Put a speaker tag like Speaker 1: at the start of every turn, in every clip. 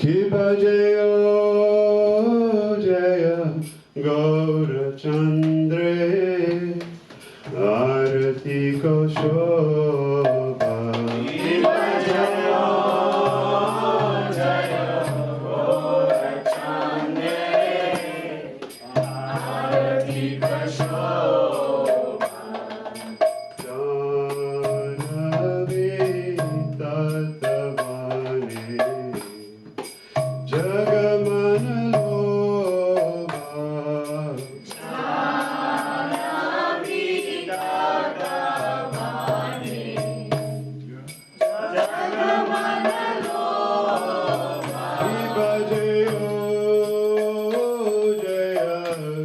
Speaker 1: Kiba Jaya Jaya Gaura Chandre Aarati ko Shobha. Kiba Jaya Jaya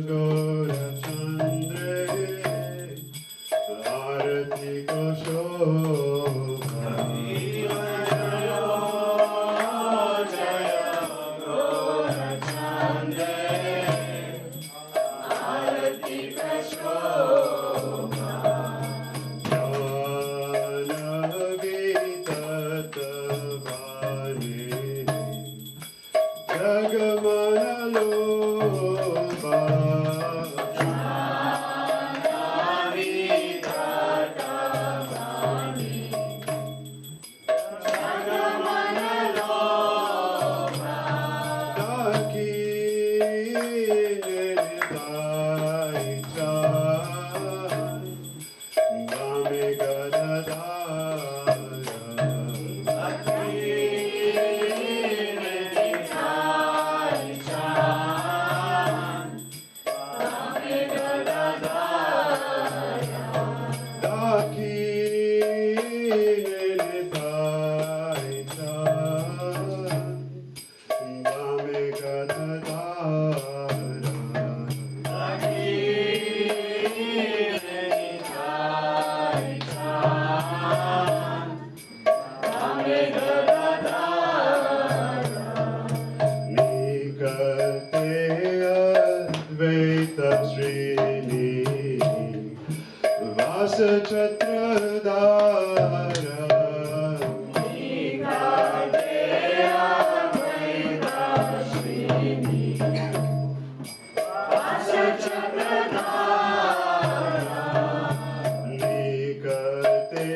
Speaker 1: Gaura Chandre Aarati ko Shobha. Janavi Tatavane Nikate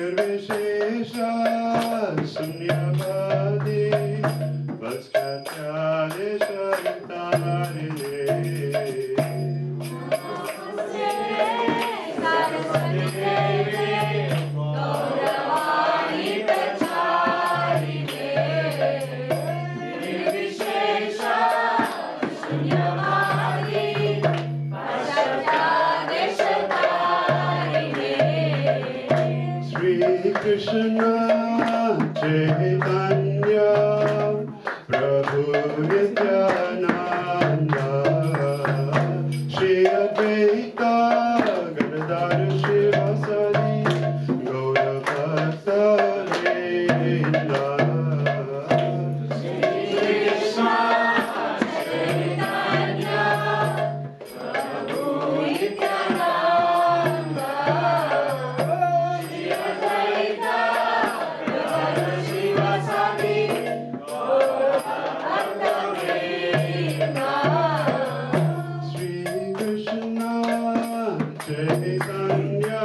Speaker 1: Nirvishesha Sunyavadi Vaskatyade Sharitarine Saraswati Devi Gauravani Pracharine Nirvishesha Sunyavadi Vaskatyade Sharitarine Sri Krishna Chaitanya Prabhu Nityananda Shri Advaita Gadadhar Shivasadi Gaura Bhakta Vrinda Shri Krishna Chaitanya Prabhu Nityananda Shri Advaita Gadadhar Shivasadi Gaura Bhakta Vrinda Sri Krishna Chaitanya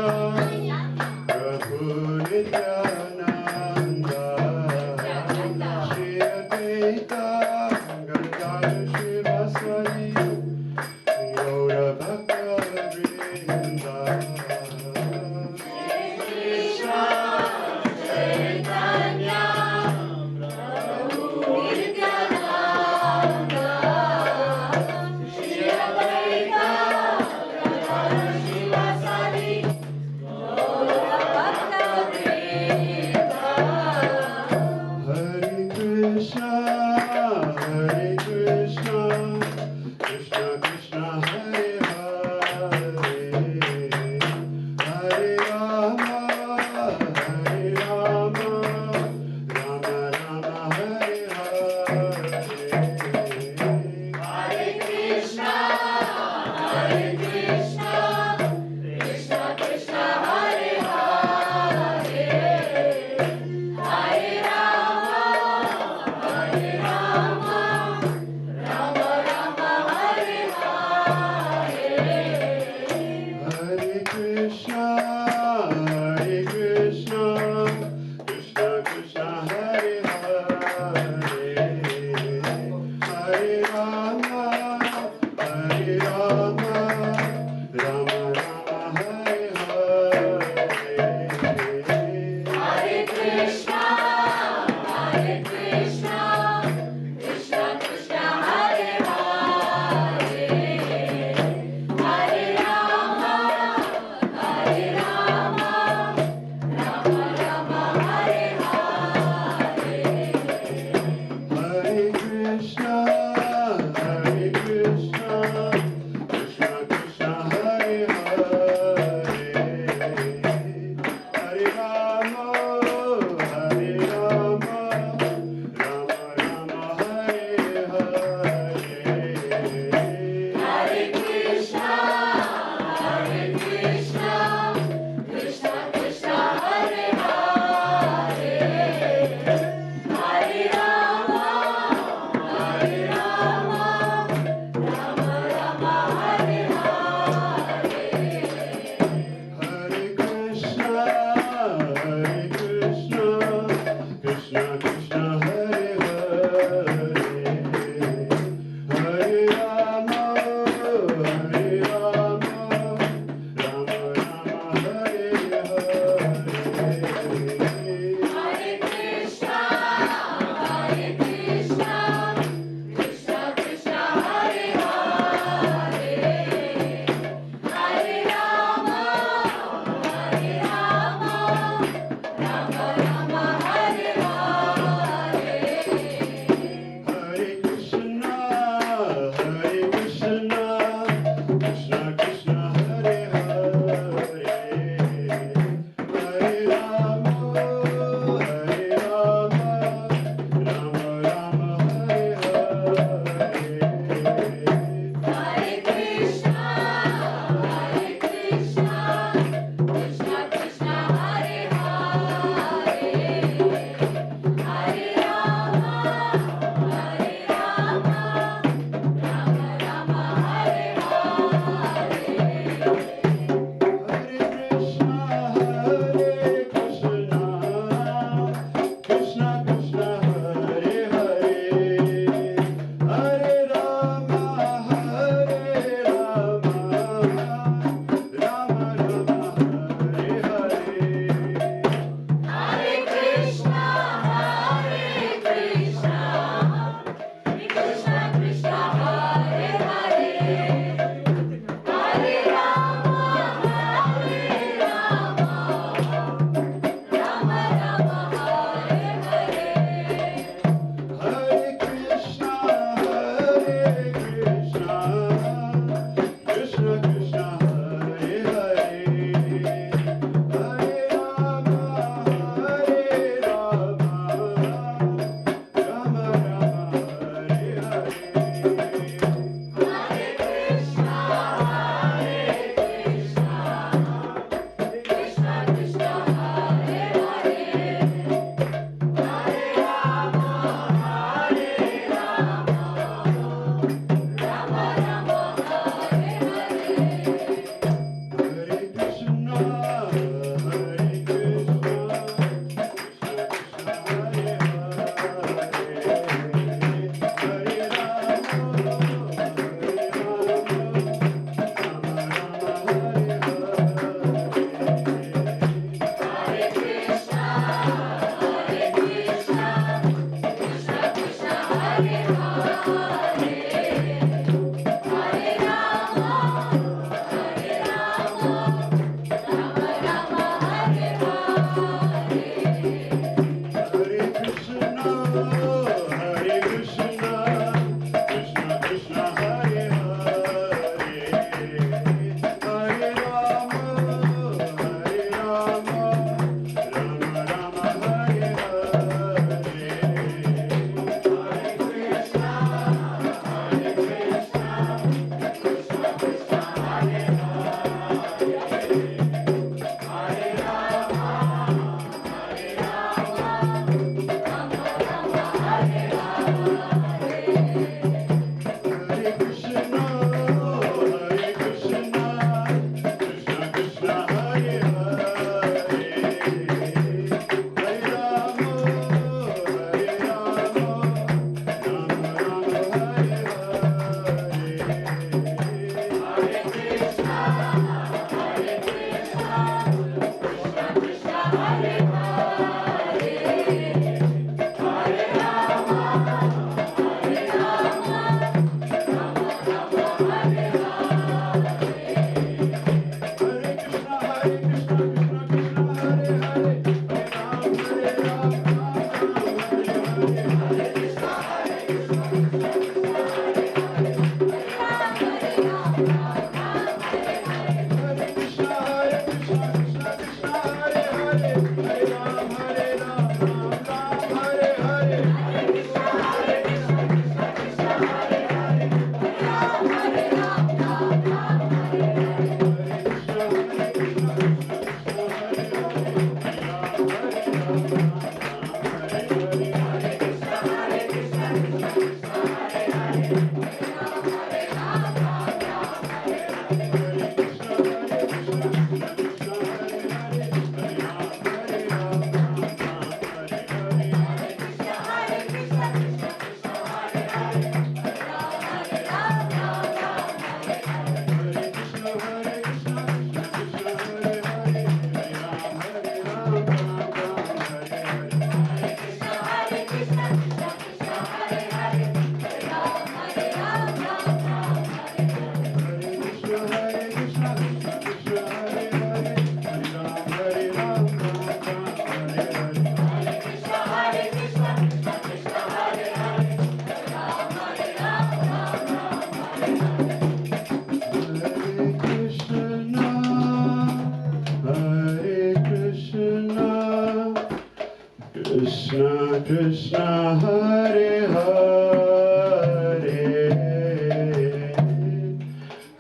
Speaker 2: Krishna Krishna Hare Hare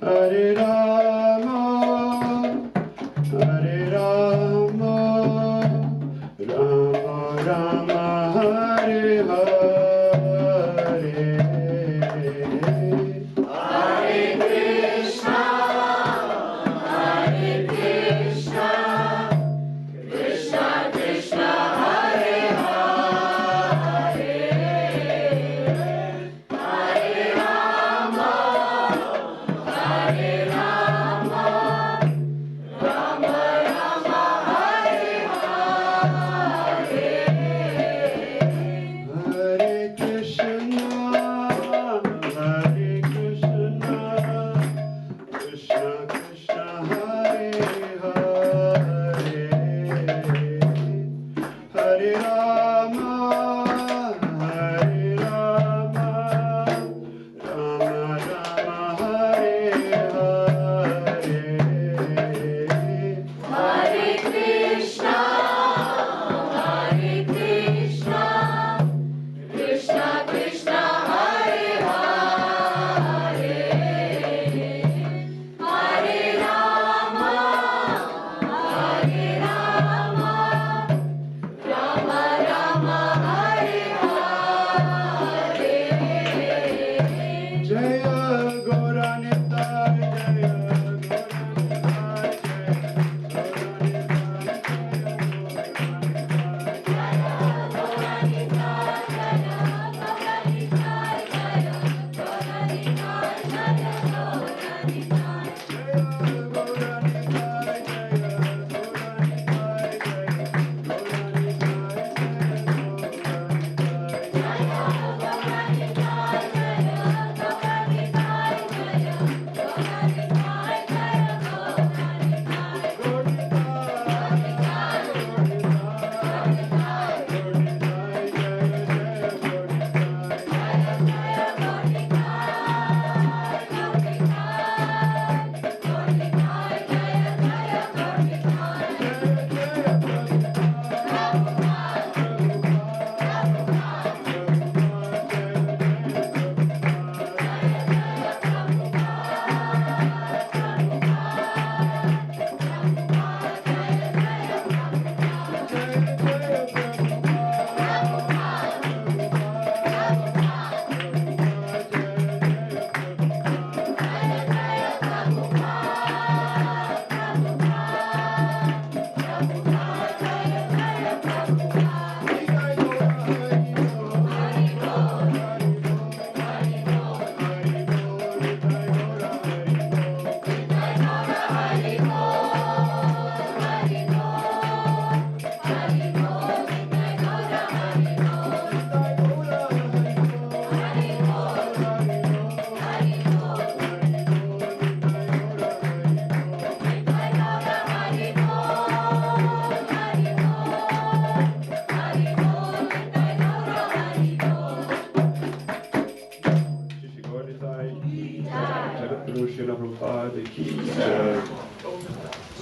Speaker 2: Hare Rama Hare Rama Rama Rama Hare Hare
Speaker 1: Hare Krishna, Hare Krishna, Krishna Krishna, Hare Hare, Hare Rama, Hare Rama, Rama Rama, Hare Hare.
Speaker 2: Hare Krishna Hare Krishna Krishna Krishna Hare Hare Hare Rama Hare Rama Rama Rama Hare Hare
Speaker 1: Hare Krishna, Hare Krishna, Krishna Krishna, Hare Hare, Hare Rama, Hare Rama, Rama Rama, Hare Hare.
Speaker 2: Jaya Gaura Nitai Jaya Gaura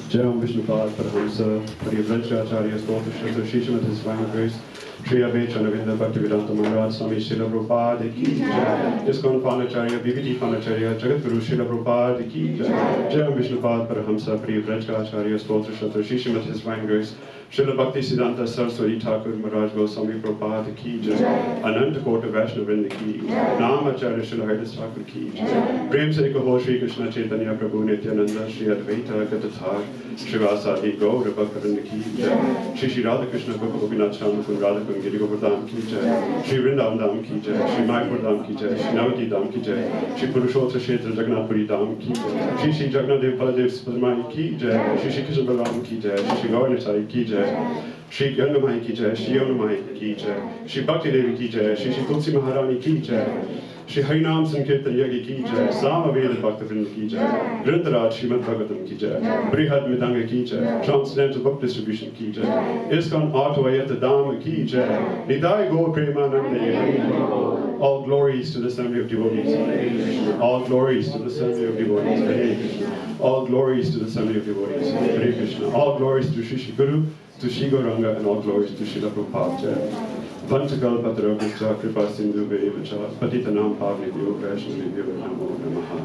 Speaker 2: Jaya Vishnupad Paramahamsa, Pariyavranchacharya Stotha Shastra Shishmat His Divine Grace, Shri Abhay Chanavinda Bhaktivedanta Maharaj Swami Srila Prabhupada Ki Jai, ISKCON Panacharya, BBT Panacharya, Jagat Guru Srila Prabhupada Ki Jai, Jaya Vishnupad Paramahamsa, Pariyavranchacharya Stotha Shastra Shishmat His Divine Grace, Srila Bhakti Siddhanta Saraswati Thakur Maharaj Goswami Prabhupada Ki Jai, Ananta Kota Vaishnavrinda Ki Jai, Namacharya Srila Haridas Thakur Ki Jai, Prem Se Kaho Shri Krishna Chaitanya Prabhu Nityananda Shri Advaita Gadathar Srivasadi Gaura Bhaktivinoda Ki Jai, Shri Radha Krishna Gopinath Shama Kun Radha Kun Giri Govardhan Ki Jai, Shri Vrindavan Dham Ki Jai, Shri Mayapur Dham Ki Jai, Shri Navati Dham Ki Jai, Shri Purushottama Kshetra Jagannath Puri Dham Ki Jai, Shri Shri Jagannath Dev Baladev Spadmai Ki Jai, Shri Shri Krishna Balaram Ki Jai, Shri Shri Gaura Nitai Ki Jai, Shri Gangamai Ki Jai, Shri Yonamai Ki Jai, Shri Bhakti Devi Ki Jai, Shri Shri Tulsi Maharani Ki Jai, Shri Harinam Sankirtan Yagi Ki Jai, Sama Veda Bhaktivinoda Ki Jai, Grantaraj Srimad Bhagavatam Ki Jai, Brihad Midanga Ki Jai, Transcendental Book Distribution Ki Jai, ISKCON Ottawa Yata Dhamma Ki Jai, Nidai Go Premanande. All glories to the Assembly of Devotees. All glories to the Assembly of Devotees. Hare Krishna. All glories to the Assembly of Devotees. Hare Krishna. All glories to Shri Shri Guru to Shri Gauranga, and all glories to Srila Prabhupada. Vanchakalpatarabhascha kripa sindhu vevacha patitanam pavnebhyo vaishnavebhyo namo namaha.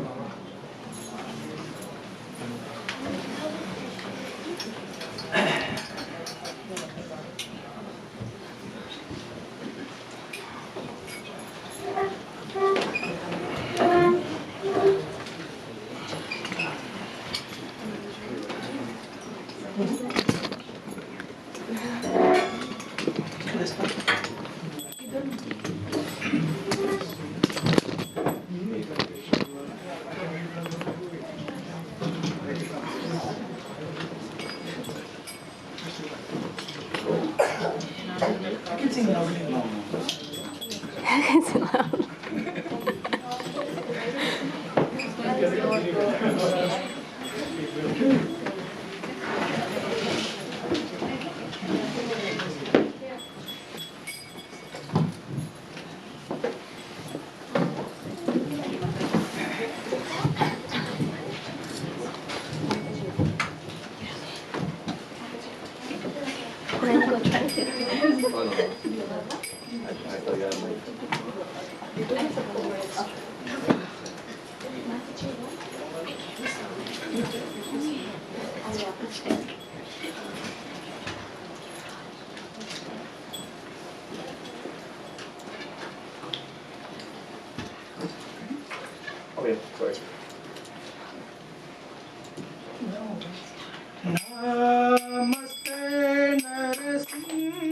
Speaker 3: Oh yeah, sorry.
Speaker 4: Namaste Narasimhaya.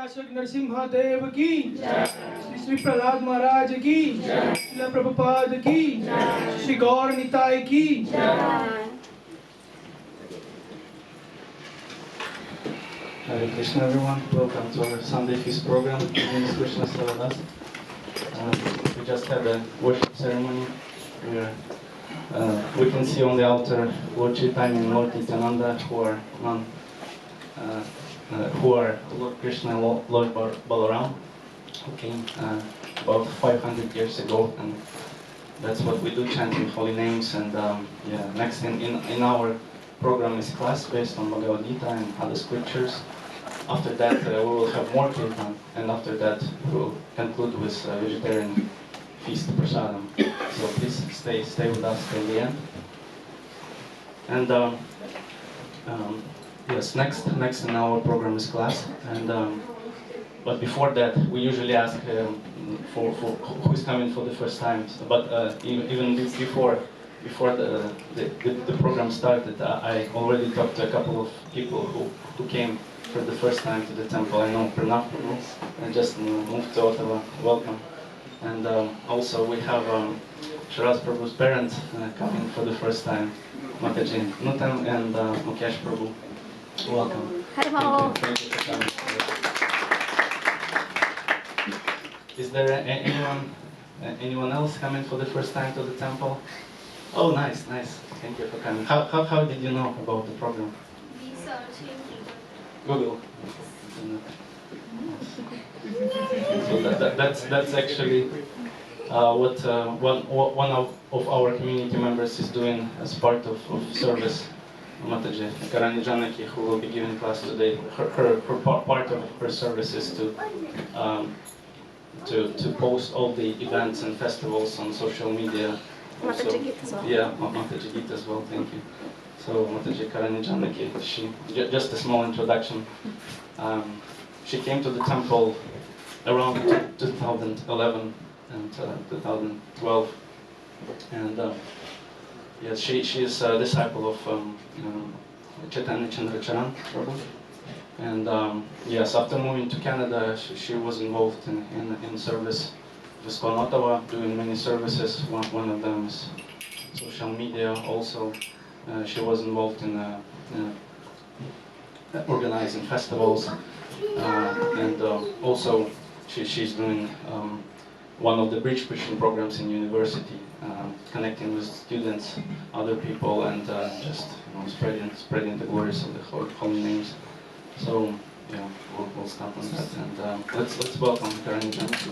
Speaker 4: नाशक नरसिम्हा देव की श्री श्री प्रहलाद महाराज की श्रीला प्रभुपाद की श्री गौर निताय की
Speaker 5: Hare Krishna everyone, welcome to our Sunday Feast program. My name is Krishna Sharat. We just had a worship ceremony where we can see on the altar Lord Chaitanya and Lord Nityananda who are Lord Krishna and Lord Balaram, who came about 500 years ago, and that's what we do, chanting holy names. And next in our program is class based on Bhagavad Gita and other scriptures. After that we will have more Kirtan, and after that we will conclude with vegetarian feast prasadam. So please stay with us till the end. And yes, next in our program is class. And but before that, we usually ask for who is coming for the first time. But even before the program started, I already talked to a couple of people who came for the first time to the temple. I know Pranav just moved to Ottawa. Welcome. And also we have Sharat Prabhu's parents coming for the first time, Mataji Nutam and Mukesh Prabhu. Welcome.
Speaker 6: Hello.
Speaker 5: Thank you for coming. Is there anyone else coming for the first time to the temple? Oh, nice. Thank you for coming. How did you know about the program?
Speaker 6: Researching.
Speaker 5: Google. So that's actually what one of our community members is doing as part of service. HG Ekarani Janaki, who will be giving class today, her part of her service is to post all the events and festivals on social media.
Speaker 6: Mataji Gita as well.
Speaker 5: Yeah, Mataji Gita as well. Thank you. So Mataji Ekarani Janaki, just a small introduction. She came to the temple around 2011 and 2012, and yes, she is a disciple of Chaitanya Chandracharan Prabhu. And yes, after moving to Canada, she was involved in service with ISKCON Ottawa, doing many services. One of them is social media. Also, she was involved in organizing festivals, and also she's doing one of the bridge pushing programs in university, connecting with students, other people, and just spreading the glories of the holy names. So yeah, we'll start on that, and let's welcome Ekarani Janaki.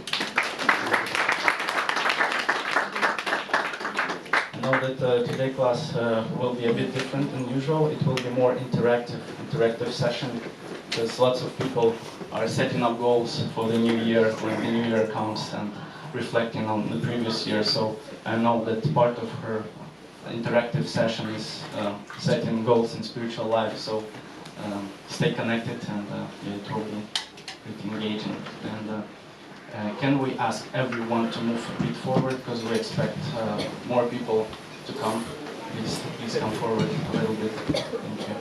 Speaker 5: I know that today's class will be a bit different than usual. It will be more interactive session, because lots of people are setting up goals for the new year when the new year comes and reflecting on the previous year. So I know that part of her interactive session is setting goals in spiritual life. So stay connected, and it will be pretty engaging. And can we ask everyone to move a bit forward, because we expect more people to come. Please come forward a little bit. Thank you.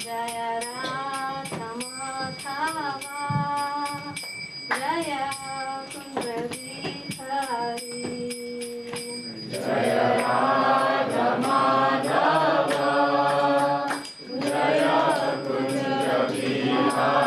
Speaker 6: Jaya Radha Madhava, Jaya Kundalihari.
Speaker 1: Jaya Radha Madhava, Jaya Kundalihari.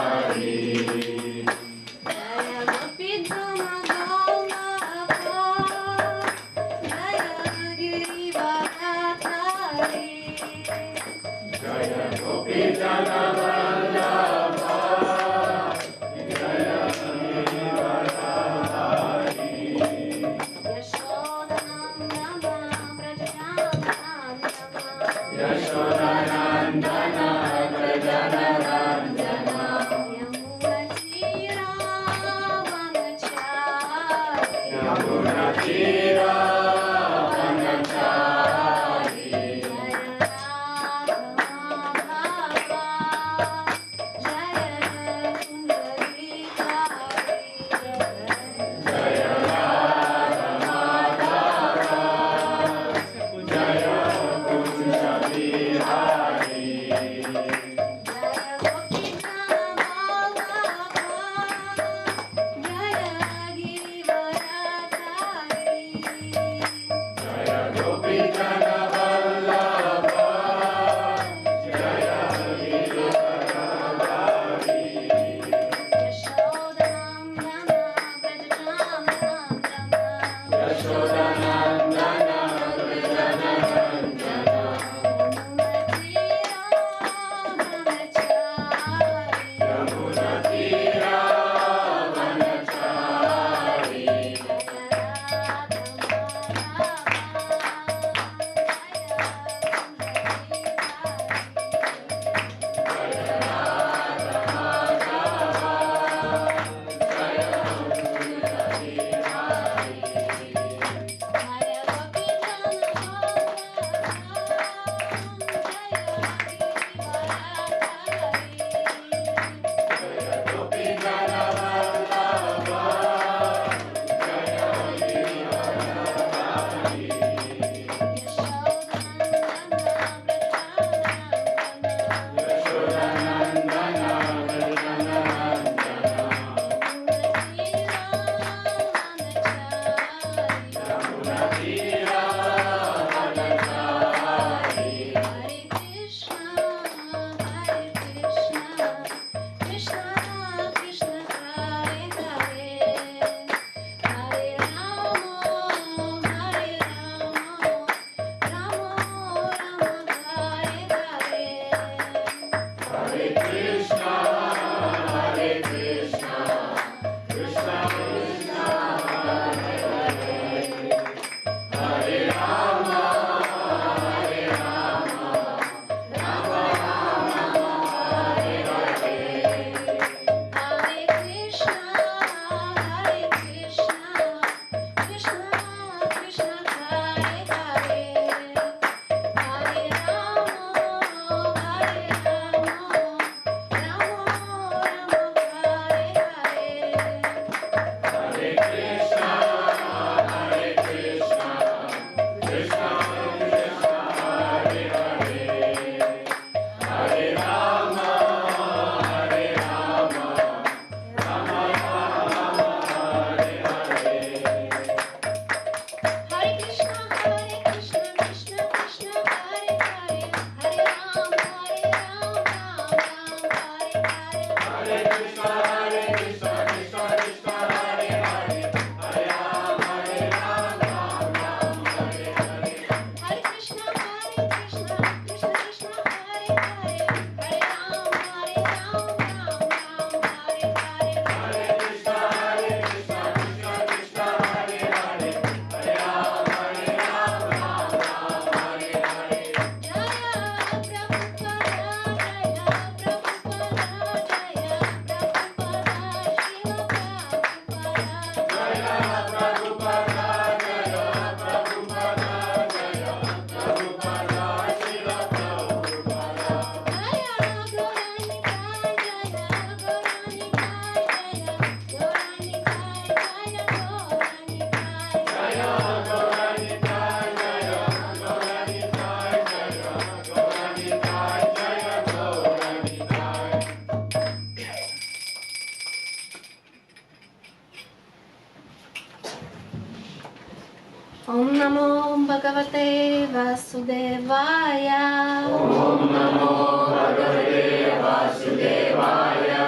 Speaker 6: Namo Bhagavate Vasudevaya.
Speaker 1: Om Namo Bhagavate Vasudevaya.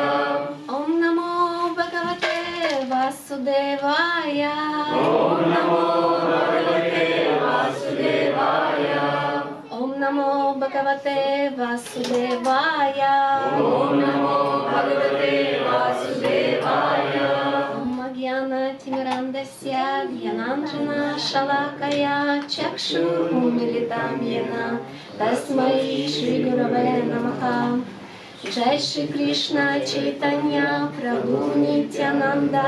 Speaker 6: Om Namo Bhagavate Vasudevaya.
Speaker 1: Om Namo Bhagavate Vasudevaya.
Speaker 6: Om Namo Bhagavate Vasudevaya.
Speaker 1: Om Namo Bhagavate Vasudevaya.
Speaker 6: Om Jnana Timirandasya Jnananjana Shalakaya Chakshurmilitam Yena Tasmai Shri Gurave Namaha. Jai Shri Krishna Chaitanya Prabhu Nityananda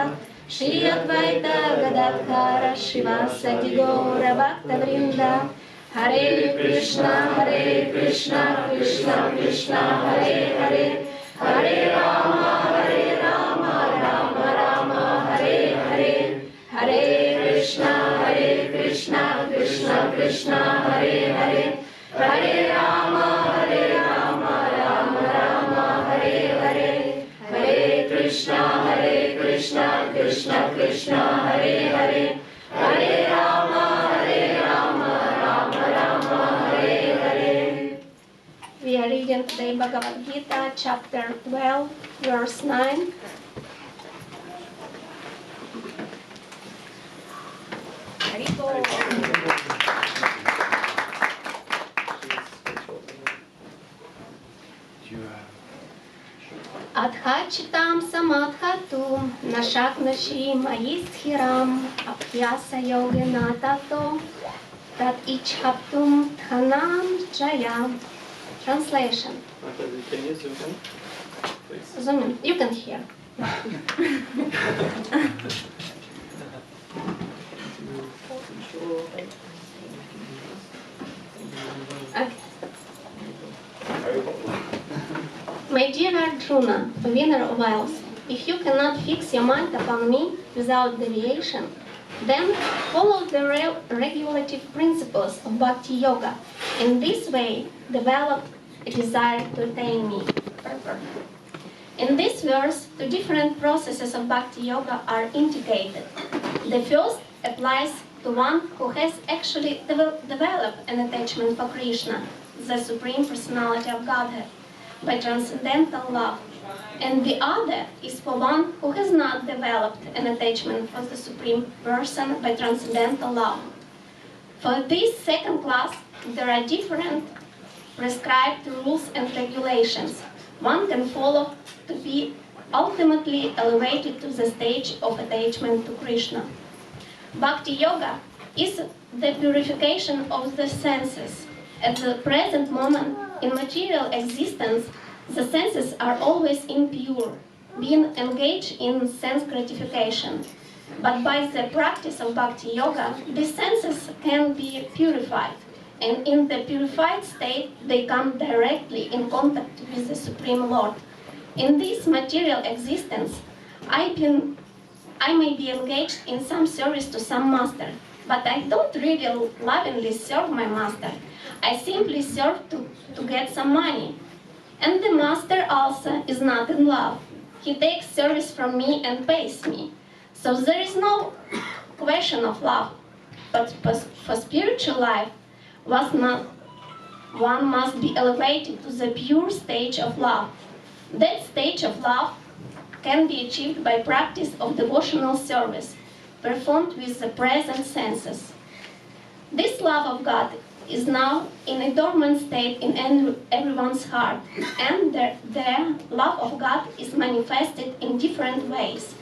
Speaker 6: Shri Advaita Gadadhara Shivasati Gaura Bhaktavrinda. Hare Krishna Krishna Krishna Hare Hare, Hare Rama Rama Rama Hare Hare, Hare Krishna Krishna Krishna Hare Hare, Hare Rama Rama Hare Hare, Hare Krishna Krishna Krishna Hare Hare, Hare Rama Rama Hare Hare. We are reading today Bhagavad Gita, chapter 12, verse 9. Hariko. Adhachitam samadhatu nashaknashi mayishiram abhyasa yogena tato tat ichhaptum dhanam jaya. Translation.
Speaker 3: Can you zoom in, please?
Speaker 6: Zoom in. You can hear. Okay. My dear Arjuna, winner of Isles, if you cannot fix your mind upon me without deviation, then follow the regulative principles of Bhakti Yoga. In this way, develop a desire to attain me. In this verse, two different processes of Bhakti Yoga are indicated. The first applies to one who has actually developed an attachment for Krishna, the Supreme Personality of Godhead, by transcendental love. And the other is for one who has not developed an attachment for the Supreme Person by transcendental love. For this second class, there are different prescribed rules and regulations one can follow to be ultimately elevated to the stage of attachment to Krishna. Bhakti Yoga is the purification of the senses. At the present moment, in material existence, the senses are always impure, being engaged in sense gratification. But by the practice of Bhakti Yoga, these senses can be purified, and in the purified state, they come directly in contact with the Supreme Lord. In this material existence, I may be engaged in some service to some master, but I don't really lovingly serve my master. I simply serve to get some money. And the master also is not in love. He takes service from me and pays me. So there is no question of love. But for spiritual life, one must be elevated to the pure stage of love. That stage of love can be achieved by practice of devotional service, performed with the present senses. This love of God is now in a dormant state in everyone's heart, and their love of God is manifested in different ways,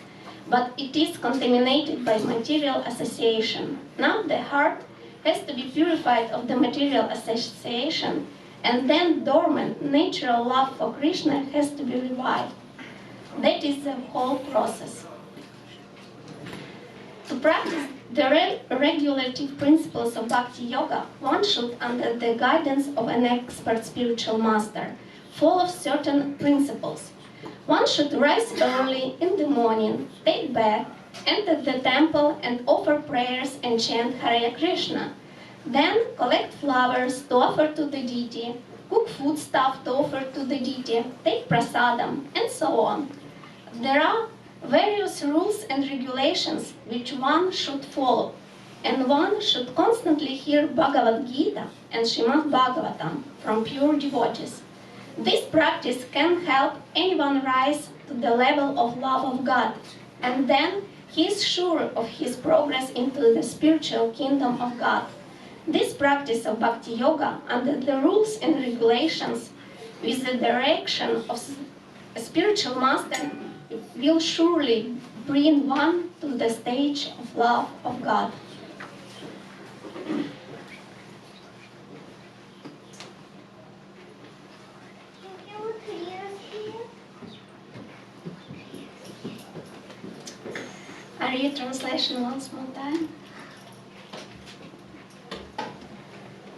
Speaker 6: but it is contaminated by material association. Now the heart has to be purified of the material association, and then dormant natural love for Krishna has to be revived. That is the whole process. To practice the regulative principles of Bhakti Yoga, one should, under the guidance of an expert spiritual master, follow certain principles. One should rise early in the morning, take bath, enter the temple and offer prayers and chant Hare Krishna. Then collect flowers to offer to the deity, cook foodstuff to offer to the deity, take prasadam, and so on. There are various rules and regulations which one should follow. and one should constantly hear Bhagavad Gita and Srimad Bhagavatam from pure devotees. This practice can help anyone rise to the level of love of God, and then he is sure of his progress into the spiritual kingdom of God. This practice of bhakti yoga under the rules and regulations with the direction of a spiritual master will surely bring one to the stage of love of God. I read translation once more time.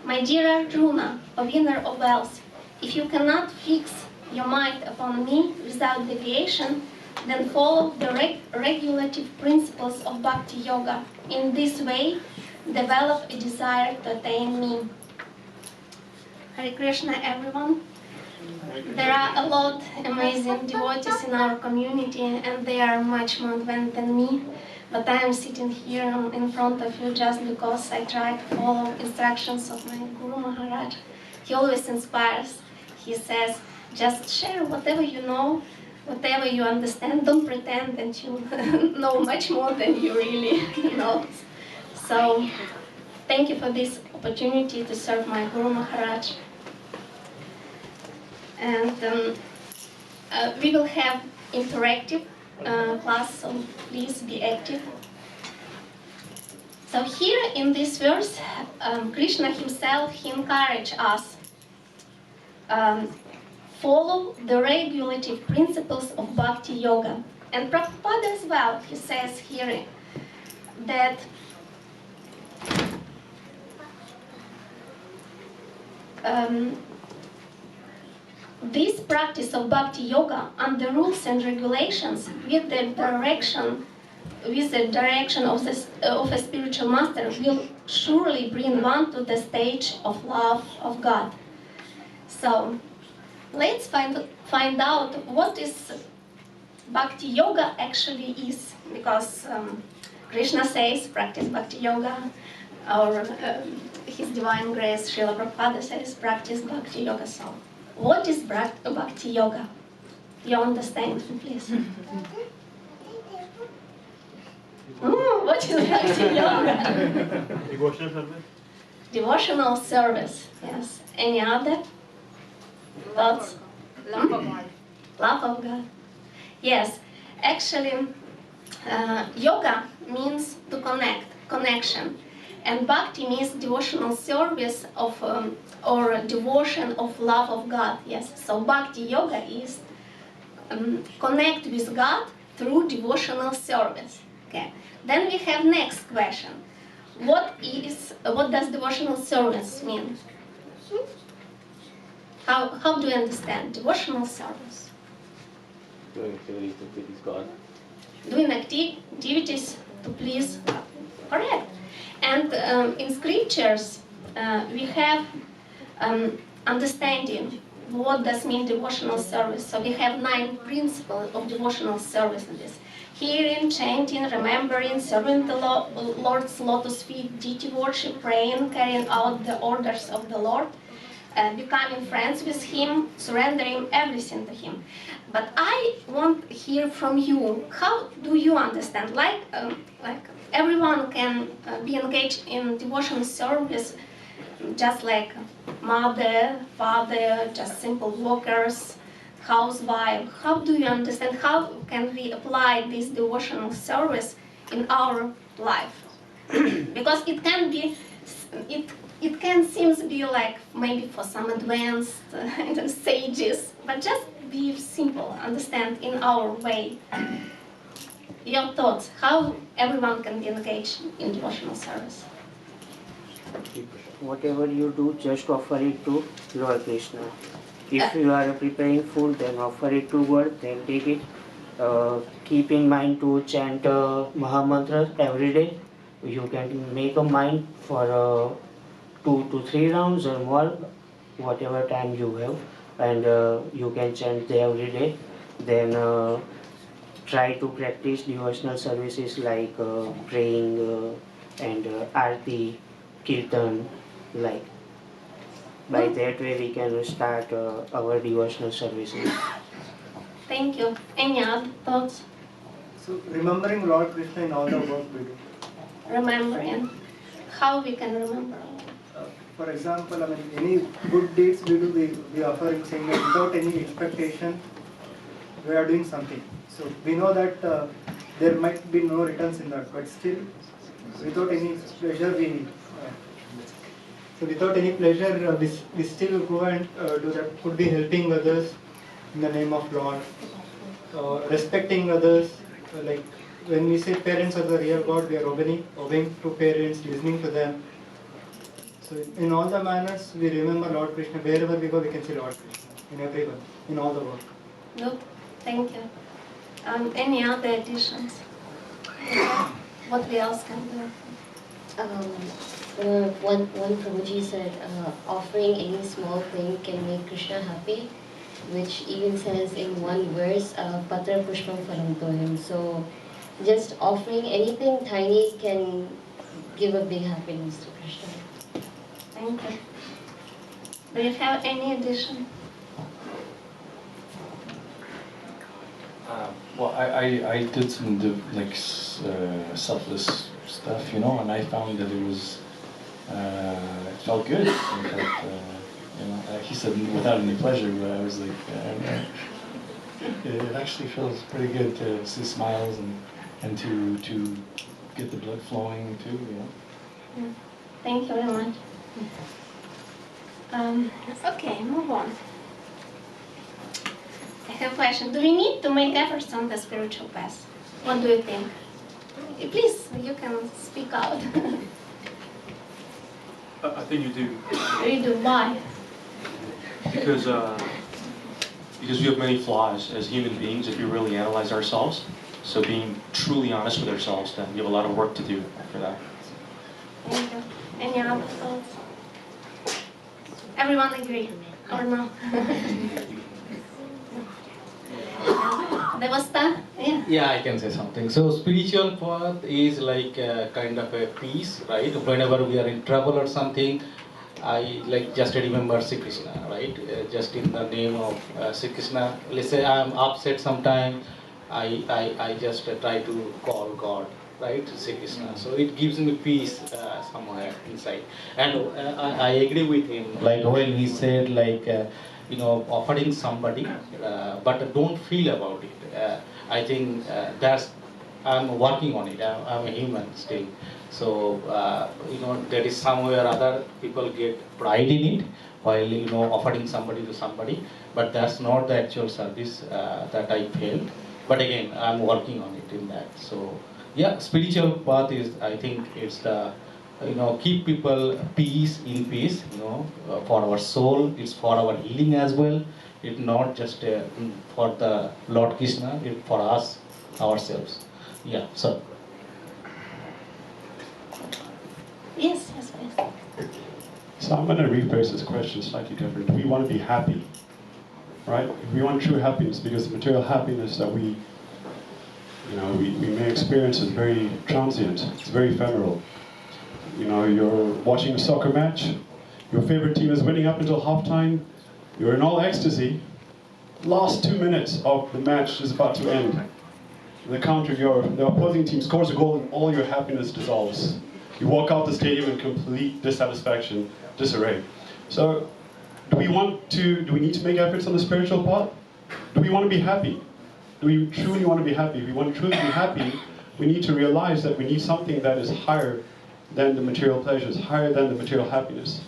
Speaker 6: My dear Arjuna, a winner of wealth, if you cannot fix your mind upon me without deviation, then follow the regulative principles of bhakti yoga. In this way, develop a desire to attain me. Hare Krishna, everyone. There are a lot of amazing devotees in our community, and they are much more advanced than me. But I am sitting here in front of you just because I try to follow instructions of my Guru Maharaj. He always inspires. He says, just share whatever you know, whatever you understand. Don't pretend that you know much more than you really know. So, thank you for this opportunity to serve my Guru Maharaj. And we will have interactive class, so please be active. So here in this verse, Krishna himself, he encouraged us follow the regulative principles of bhakti yoga. And Prabhupada as well, he says here that this practice of bhakti yoga under rules and regulations with the direction of a spiritual master will surely bring one to the stage of love of God. So let's find out what is bhakti yoga actually is, because Krishna says practice bhakti yoga, or His Divine Grace Srila Prabhupada says practice bhakti yoga. So what is bhakti yoga? You understand, please? What is bhakti yoga?
Speaker 2: Devotional service?
Speaker 6: Devotional service, yes. Any other thoughts?
Speaker 1: Love of God.
Speaker 6: Love of God. Yes, actually, yoga means to connect, connection. And bhakti means devotional service of, or devotion of love of God. Yes, so bhakti yoga is connect with God through devotional service. Okay. Then we have next question. What does devotional service mean? How do you understand devotional service?
Speaker 3: Doing activities to please God.
Speaker 6: Doing activities to please God. Correct. And in scriptures, we have understanding what does mean devotional service. So we have 9 principles of devotional service in this. Hearing, chanting, remembering, serving the Lord's lotus feet, deity worship, praying, carrying out the orders of the Lord, becoming friends with Him, surrendering everything to Him. But I want to hear from you, how do you understand? Like everyone can be engaged in devotional service, just like mother, father, just simple workers, housewife. How do you understand? How can we apply this devotional service in our life? Because it can be, it can seem to be like maybe for some advanced sages, but just be simple, understand in our way. Your thoughts, how everyone can be engaged in devotional service?
Speaker 7: Whatever you do, just offer it to Lord Krishna. If you are preparing food, then offer it to God, then take it. Keep in mind to chant Mahamantra every day. You can make a mind for 2 to 3 rounds or more, whatever time you have, and you can chant every day. Then try to practice devotional services like praying and Aarti, Kirtan, like by that way we can start our devotional services.
Speaker 6: Thank you. Any other thoughts?
Speaker 4: So remembering Lord Krishna in all the work we do.
Speaker 6: Remembering. How we can remember?
Speaker 4: For example, I mean, any good deeds we do, we offer in saying that without any expectation, we are doing something. So we know that there might be no returns in that, but still, without any pleasure, we still go and do that. Could be helping others in the name of Lord, respecting others. Like when we say parents are the real God, we are obeying to parents, listening to them. So in all the manners, we remember Lord Krishna. Wherever we go, we can see Lord Krishna. In everyone, in all the work.
Speaker 6: Good. Thank you. Any other additions? What we else can do?
Speaker 8: One Prabhuji said, offering any small thing can make Krishna happy, which even says in one verse, Patra Pushpam Phalam Tohim. So just offering anything tiny can give a big happiness to Krishna.
Speaker 6: Thank you. Do you have any addition?
Speaker 9: Well, I did some selfless stuff, you know, and I found that it felt good. In fact, he said without any pleasure, but I was like, it actually feels pretty good to see smiles and to get the blood flowing too, you know.
Speaker 6: Yeah. Thank you very much. Okay, move on. I have a question. Do we need to make efforts on the spiritual path? What do you think? Please, you can speak out.
Speaker 10: I think you do.
Speaker 6: You do. Why?
Speaker 10: Because we have many flaws as human beings if you really analyze ourselves. So being truly honest with ourselves, then we have a lot of work to do for that.
Speaker 6: Thank you. Any other thoughts? Everyone agree or no? Devasta? Yeah.
Speaker 11: Yeah, I can say something. So spiritual path is like a kind of a peace, right? Whenever we are in trouble or something, I just remember Sri Krishna, right? Just in the name of Sri Krishna. Let's say I am upset sometime, I just try to call God, right? Sri Krishna. So it gives me peace somewhere inside. And I agree with him, like when he said offering somebody, but don't feel about it. I think I'm working on it. I'm a human still. So, there is somewhere or other people get pride in it while, offering somebody to somebody, but that's not the actual service that I felt. But again, I'm working on it in that. So, yeah, spiritual path is, I think it's the, keep people in peace, for our soul, it's for our healing as well. It's not just for the Lord Krishna, it's for us, ourselves. Yeah, so.
Speaker 6: Yes, please.
Speaker 2: So I'm going to rephrase this question slightly different. We want to be happy, right? We want true happiness because the material happiness that we may experience is very transient. It's very ephemeral. You're watching a soccer match. Your favorite team is winning up until halftime. You're in all ecstasy. Last 2 minutes of the match is about to end. The opposing team scores a goal and all your happiness dissolves. You walk out the stadium in complete dissatisfaction, disarray. So, do we need to make efforts on the spiritual path? Do we want to be happy? Do we truly want to be happy? If we want to truly be happy, we need to realize that we need something that is higher than the material pleasures, higher than the material happiness.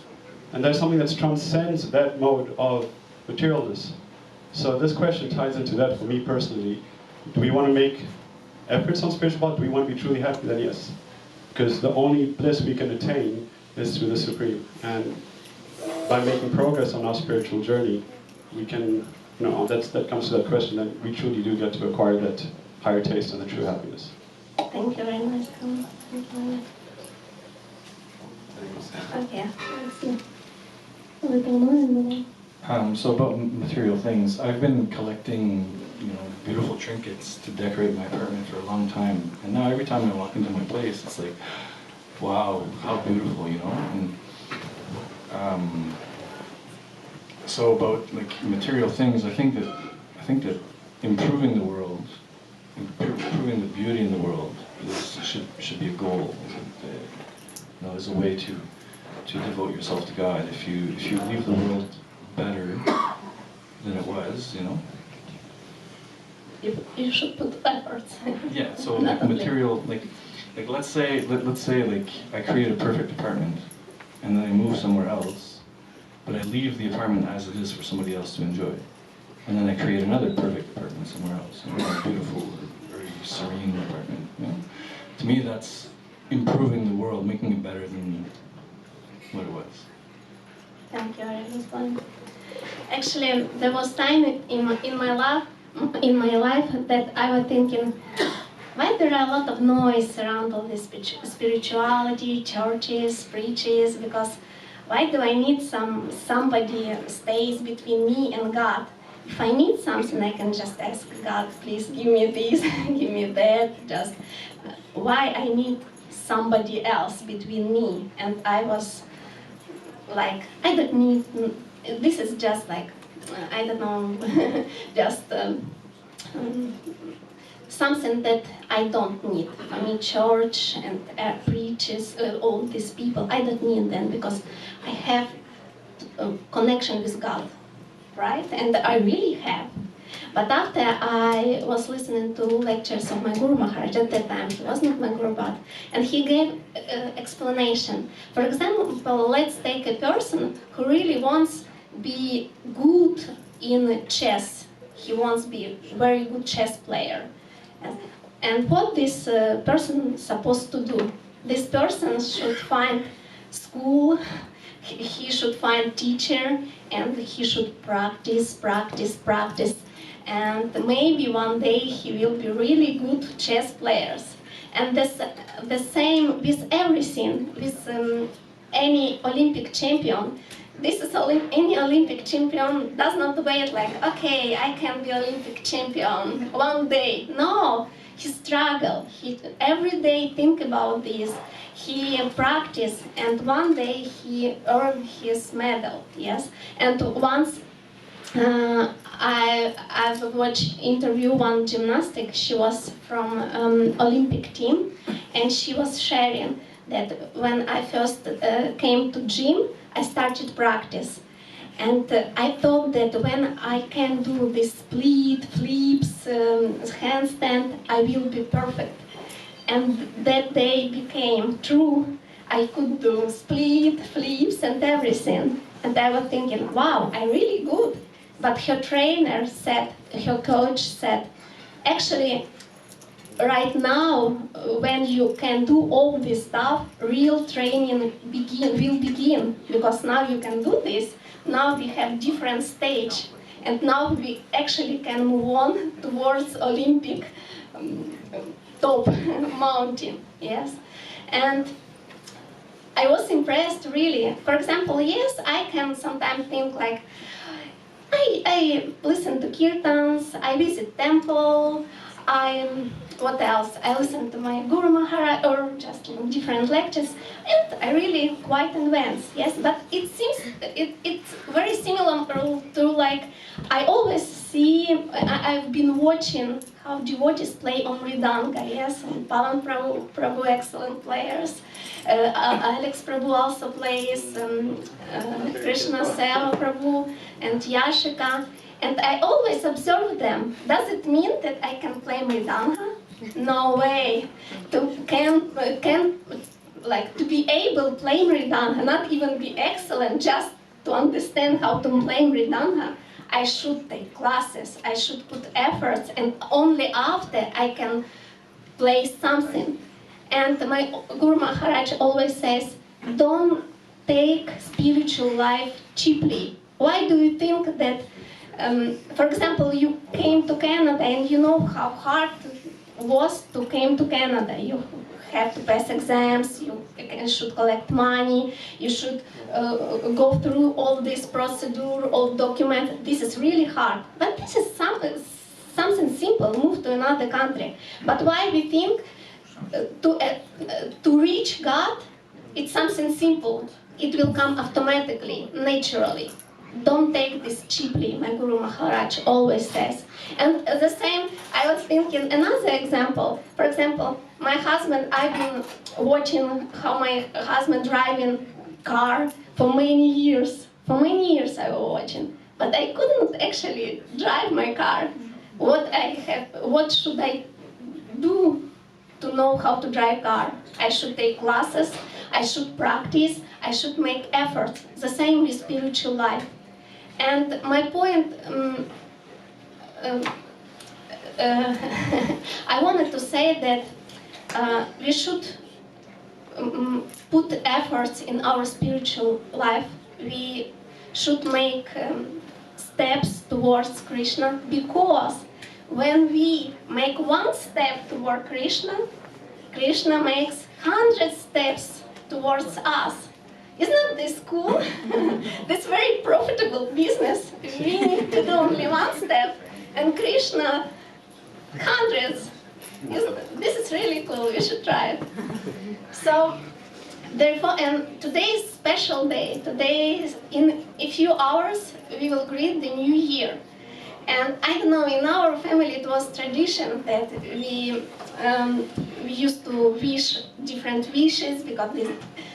Speaker 2: And that's something that transcends that mode of materialness. So this question ties into that for me personally. Do we want to make efforts on spiritual path? Do we want to be truly happy? Then yes. Because the only bliss we can attain is through the Supreme. And by making progress on our spiritual journey, we can, that comes to that question, that we truly do get to acquire that higher taste and the true happiness.
Speaker 6: Thank you very much. Thank you very much. Okay.
Speaker 9: So about material things, I've been collecting, beautiful trinkets to decorate my apartment for a long time. And now every time I walk into my place, it's like, wow, how beautiful, you know. And so about like material things, I think that improving the world, improving the beauty in the world should be a goal. You know, as a way to devote yourself to God. If you leave the world better than it was, you know.
Speaker 6: You should put efforts.
Speaker 9: Yeah. So like material, like let's say like I create a perfect apartment, and then I move somewhere else, but I leave the apartment as it is for somebody else to enjoy, and then I create another perfect apartment somewhere else, you know, a beautiful, very serene apartment. You know? To me, that's improving the world, making it better than what it was.
Speaker 6: Thank you, I respond. Actually, there was time in my life that I was thinking, why there are a lot of noise around all this spirituality, churches, preachers, because why do I need somebody stays between me and God? If I need something, I can just ask God, please give me this, give me that. Just why I need somebody else between me? And I was like, I don't need. This is just like, I don't know, just something that I don't need. I mean, church and preachers, all these people, I don't need them because I have a connection with God, right? And I really have. But after I was listening to lectures of my Guru Maharaj, at that time he was not my Guru, and he gave explanation. For example, let's take a person who really wants to be good in chess. He wants to be a very good chess player. And what this person is supposed to do? This person should find school, he should find teacher, and he should practice. And maybe one day he will be really good chess players. And the same with everything, with any Olympic champion. This is any Olympic champion does not wait like, okay, I can be Olympic champion one day. No, he struggle. He every day think about this. He practice, and one day he earned his medal. Yes, and once I've watched interview one gymnastic. She was from Olympic team, and she was sharing that when I first came to gym, I started practice, and I thought that when I can do this split, flips, handstand, I will be perfect. And that day became true. I could do split, flips, and everything. And I was thinking, wow, I'm really good. But her trainer said, her coach said, actually, right now, when you can do all this stuff, real training will begin, because now you can do this. Now we have different stage, and now we actually can move on towards Olympic top mountain. Yes, and I was impressed really. For example, yes, I can sometimes think like, I listen to Kirtans, I visit temple, what else? I listen to my Guru Maharaj or just different lectures, and I really quite advanced, yes, but it seems it's very similar to like, I always see, I've been watching how devotees play on Mridanga, yes, and Pavan Prabhu excellent players, Alex Prabhu also plays, Krishna Seva Prabhu and Yashika, and I always observe them. Does it mean that I can play Mridanga? No way. To be able to play Mridanga, not even be excellent, just to understand how to play Mridanga, I should take classes, I should put efforts, and only after I can play something. And my Guru Maharaj always says, don't take spiritual life cheaply. Why do you think that, for example, you came to Canada and you know how hard it was to come to Canada? You have to pass exams, you should collect money, you should go through all this procedure, all documents. This is really hard. But this is something simple, move to another country. But why we think to reach God, It's something simple. It will come automatically, naturally. Don't take this cheaply, my Guru Maharaj always says. And the same, I was thinking another example. For example, my husband, I've been watching how my husband driving car for many years. For many years I was watching. But I couldn't actually drive my car. What should I do to know how to drive car? I should take classes, I should practice, I should make effort. The same with spiritual life. And my point, I wanted to say that we should put efforts in our spiritual life. We should make steps towards Krishna, because when we make one step toward Krishna, Krishna makes 100 steps towards us. Isn't this cool? This very profitable business. We need to do only one step, and Krishna hundreds. This is really cool. We should try it. So, therefore, and today is special day. Today, in a few hours, we will greet the new year. And I don't know, in our family it was tradition that we used to wish different wishes, because the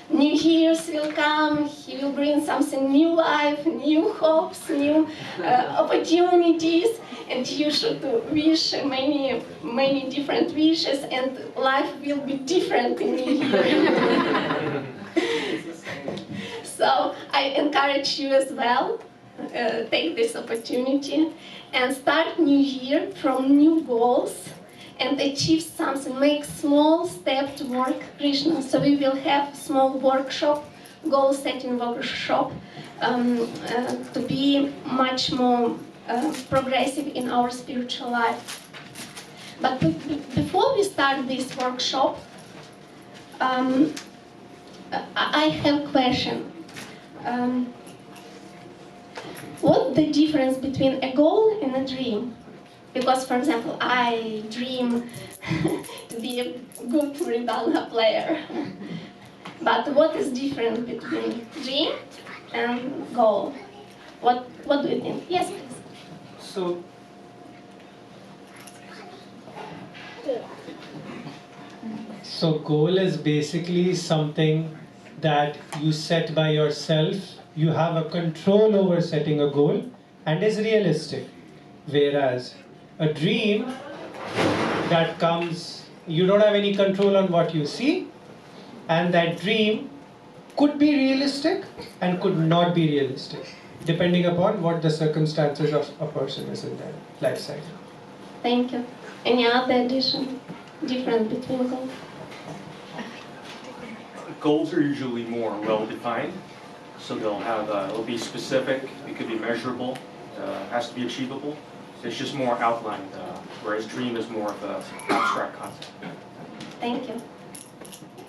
Speaker 6: New Year's will come, he will bring something new life, new hopes, new opportunities, and you should wish many different wishes, and life will be different in New Year. So I encourage you as well, take this opportunity and start New Year from new goals and achieve something, make small step toward Krishna. So we will have small workshop, goal setting workshop, to be much more progressive in our spiritual life. But before we start this workshop, I have a question. What's the difference between a goal and a dream? Because, for example, I dream to be a good Mridanga player. But what is different between dream and goal? What do you think? Yes, please.
Speaker 12: So goal is basically something that you set by yourself. You have a control over setting a goal and is realistic. Whereas a dream that comes, you don't have any control on what you see, and that dream could be realistic and could not be realistic, depending upon what the circumstances of a person is in their life cycle.
Speaker 6: Thank you. Any other addition? Difference between goals?
Speaker 10: Goals are usually more well-defined, so it'll be specific, it could be measurable, has to be achievable. It's just more outlined, whereas dream is more of an abstract concept.
Speaker 6: Thank you.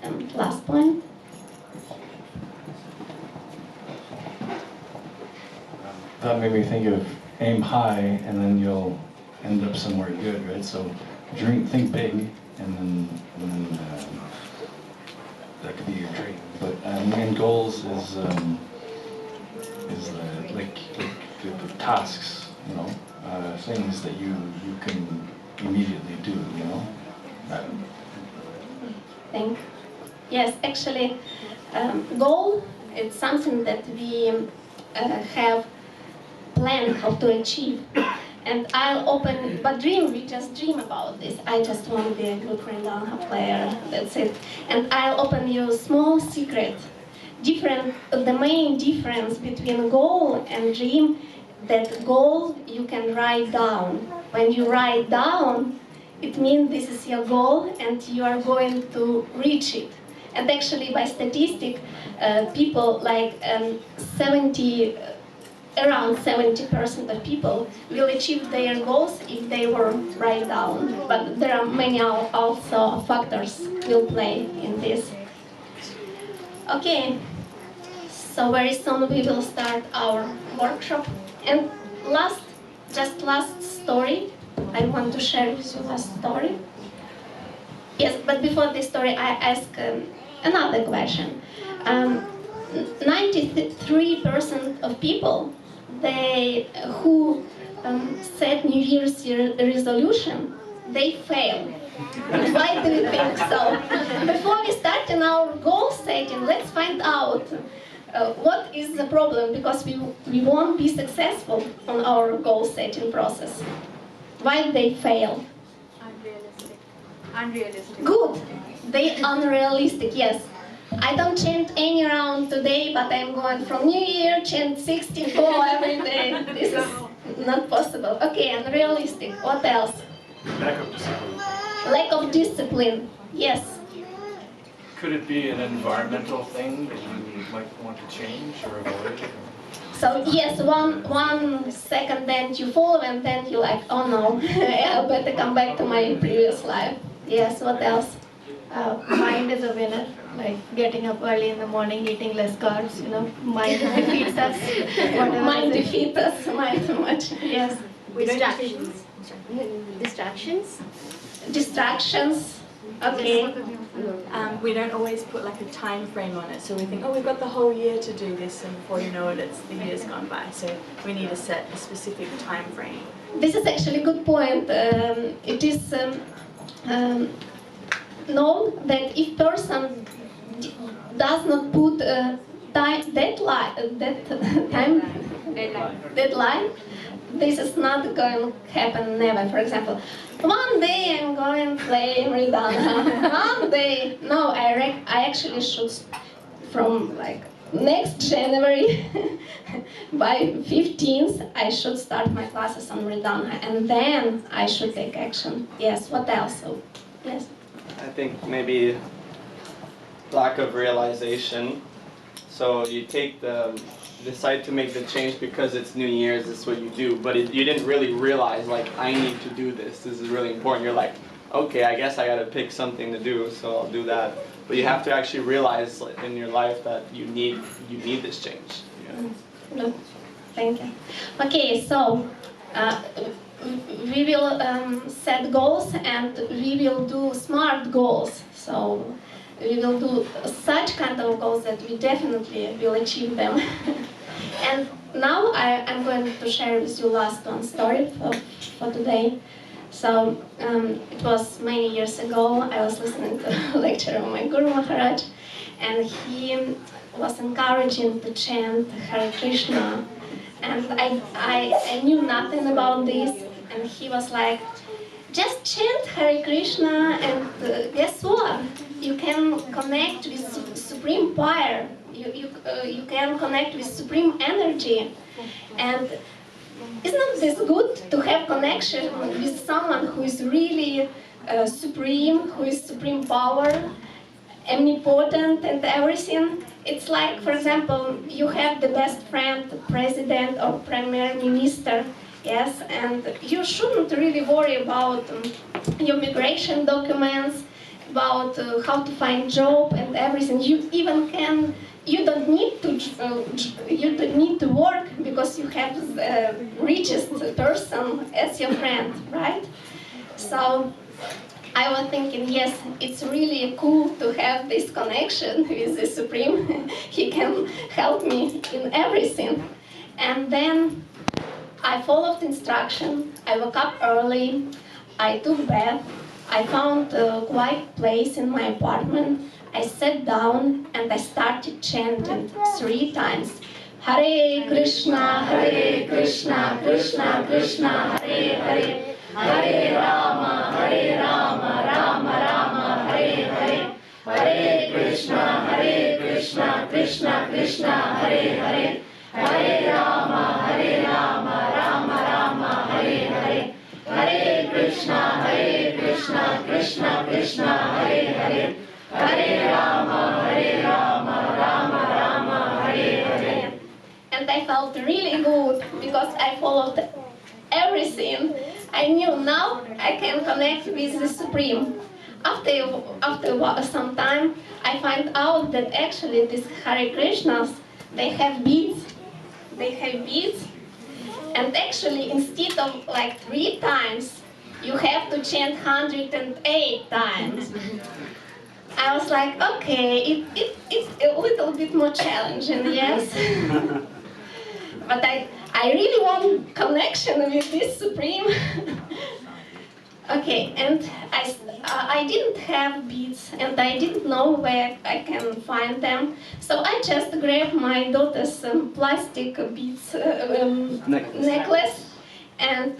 Speaker 6: And last point.
Speaker 9: That made me think of aim high, and then you'll end up somewhere good, right? So think big, and then that could be your dream. But and goals is like the tasks, you know, things that you can immediately do, you know.
Speaker 6: Thank you. Yes, actually, goal is something that we have planned how to achieve. And I'll open, but dream, we just dream about this. I just want to be a good Mridanga player, that's it. And I'll open you a small secret. The main difference between goal and dream, that goal you can write down. When you write down, it means this is your goal and you are going to reach it. And actually by statistic, people like around 70% of people will achieve their goals if they were write down. But there are many also factors will play in this. Okay, so very soon we will start our workshop. And last story, I want to share with you last story. Yes, but before this story, I ask another question. 93% of people who set New Year's resolution, they fail. Why do you think so? Before we start in our goal setting, let's find out what is the problem, because we won't be successful on our goal setting process. Why they fail?
Speaker 1: Unrealistic.
Speaker 6: Good. They unrealistic, yes. I don't chant any round today, but I'm going from New Year, chant 16 goal every day. This is not possible. Okay, unrealistic. What else?
Speaker 13: Lack of discipline.
Speaker 6: Lack of discipline, yes.
Speaker 13: Could it be an environmental thing that you might want to change or avoid?
Speaker 6: So yes, one second then you follow and then you like, oh no, I better come back to my previous life. Yes, what else?
Speaker 1: Mind is a winner, like getting up early in the morning, eating less carbs, mind defeats us.
Speaker 6: Mind defeats us, mind too much, yes.
Speaker 8: Distractions. Distractions?
Speaker 6: Distractions, okay.
Speaker 1: We don't always put like a time frame on it, so we think, oh, we've got the whole year to do this, and before you know it, the year's gone by. So we need to set a specific time frame.
Speaker 6: This is actually a good point. It is known that if person does not put a deadline, this is not going to happen never. For example, one day I'm going to play Radha. One day, no, I actually should, from like next January, by 15th, I should start my classes on Radha, and then I should take action. Yes, what else? So, yes.
Speaker 14: I think maybe lack of realization. So you decide to make the change because it's New Year's, this is what you do, but you didn't really realize, like, I need to do this. This is really important. You're like, okay, I guess I got to pick something to do, so I'll do that. But you have to actually realize in your life that you need this change.
Speaker 6: Good. Thank you. Okay, so we will set goals and we will do smart goals. So we will do such kind of goals that we definitely will achieve them. And now I'm going to share with you last one story for today. So it was many years ago. I was listening to a lecture of my Guru Maharaj, and he was encouraging to chant Hare Krishna. And I knew nothing about this, and he was like, just chant Hare Krishna, and guess what? You can connect with Supreme Power. You can connect with Supreme Energy. And isn't this good to have connection with someone who is really supreme, who is Supreme Power, omnipotent and everything? It's like, for example, you have the best friend, president or prime minister, yes, and you shouldn't really worry about your migration documents, about how to find job and everything. You don't need to work because you have the richest person as your friend, right? So I was thinking, yes, it's really cool to have this connection with the Supreme. He can help me in everything. And then I followed instruction. I woke up early. I took bath. I found a quiet place in my apartment. I sat down and I started chanting 3 times. Hare Krishna, Krishna Krishna, Hare Hare. Hare Rama, Rama Rama, Hare Hare. Hare Krishna, Krishna Krishna, Hare Hare. Hare Rama, Rama Rama, Hare Hare. Hare Krishna, Krishna Krishna, Hare Hare. Hare Rama, Rama Rama, Hare Hare. And I felt really good because I followed everything. I knew now I can connect with the Supreme. After some time, I find out that actually these Hare Krishnas, they have beads. And actually, instead of like 3 times, you have to chant 108 times. I was like, okay, it's a little bit more challenging, yes. But I really want connection with this Supreme. Okay, and I didn't have beads, and I didn't know where I can find them. So I just grabbed my daughter's plastic beads necklace and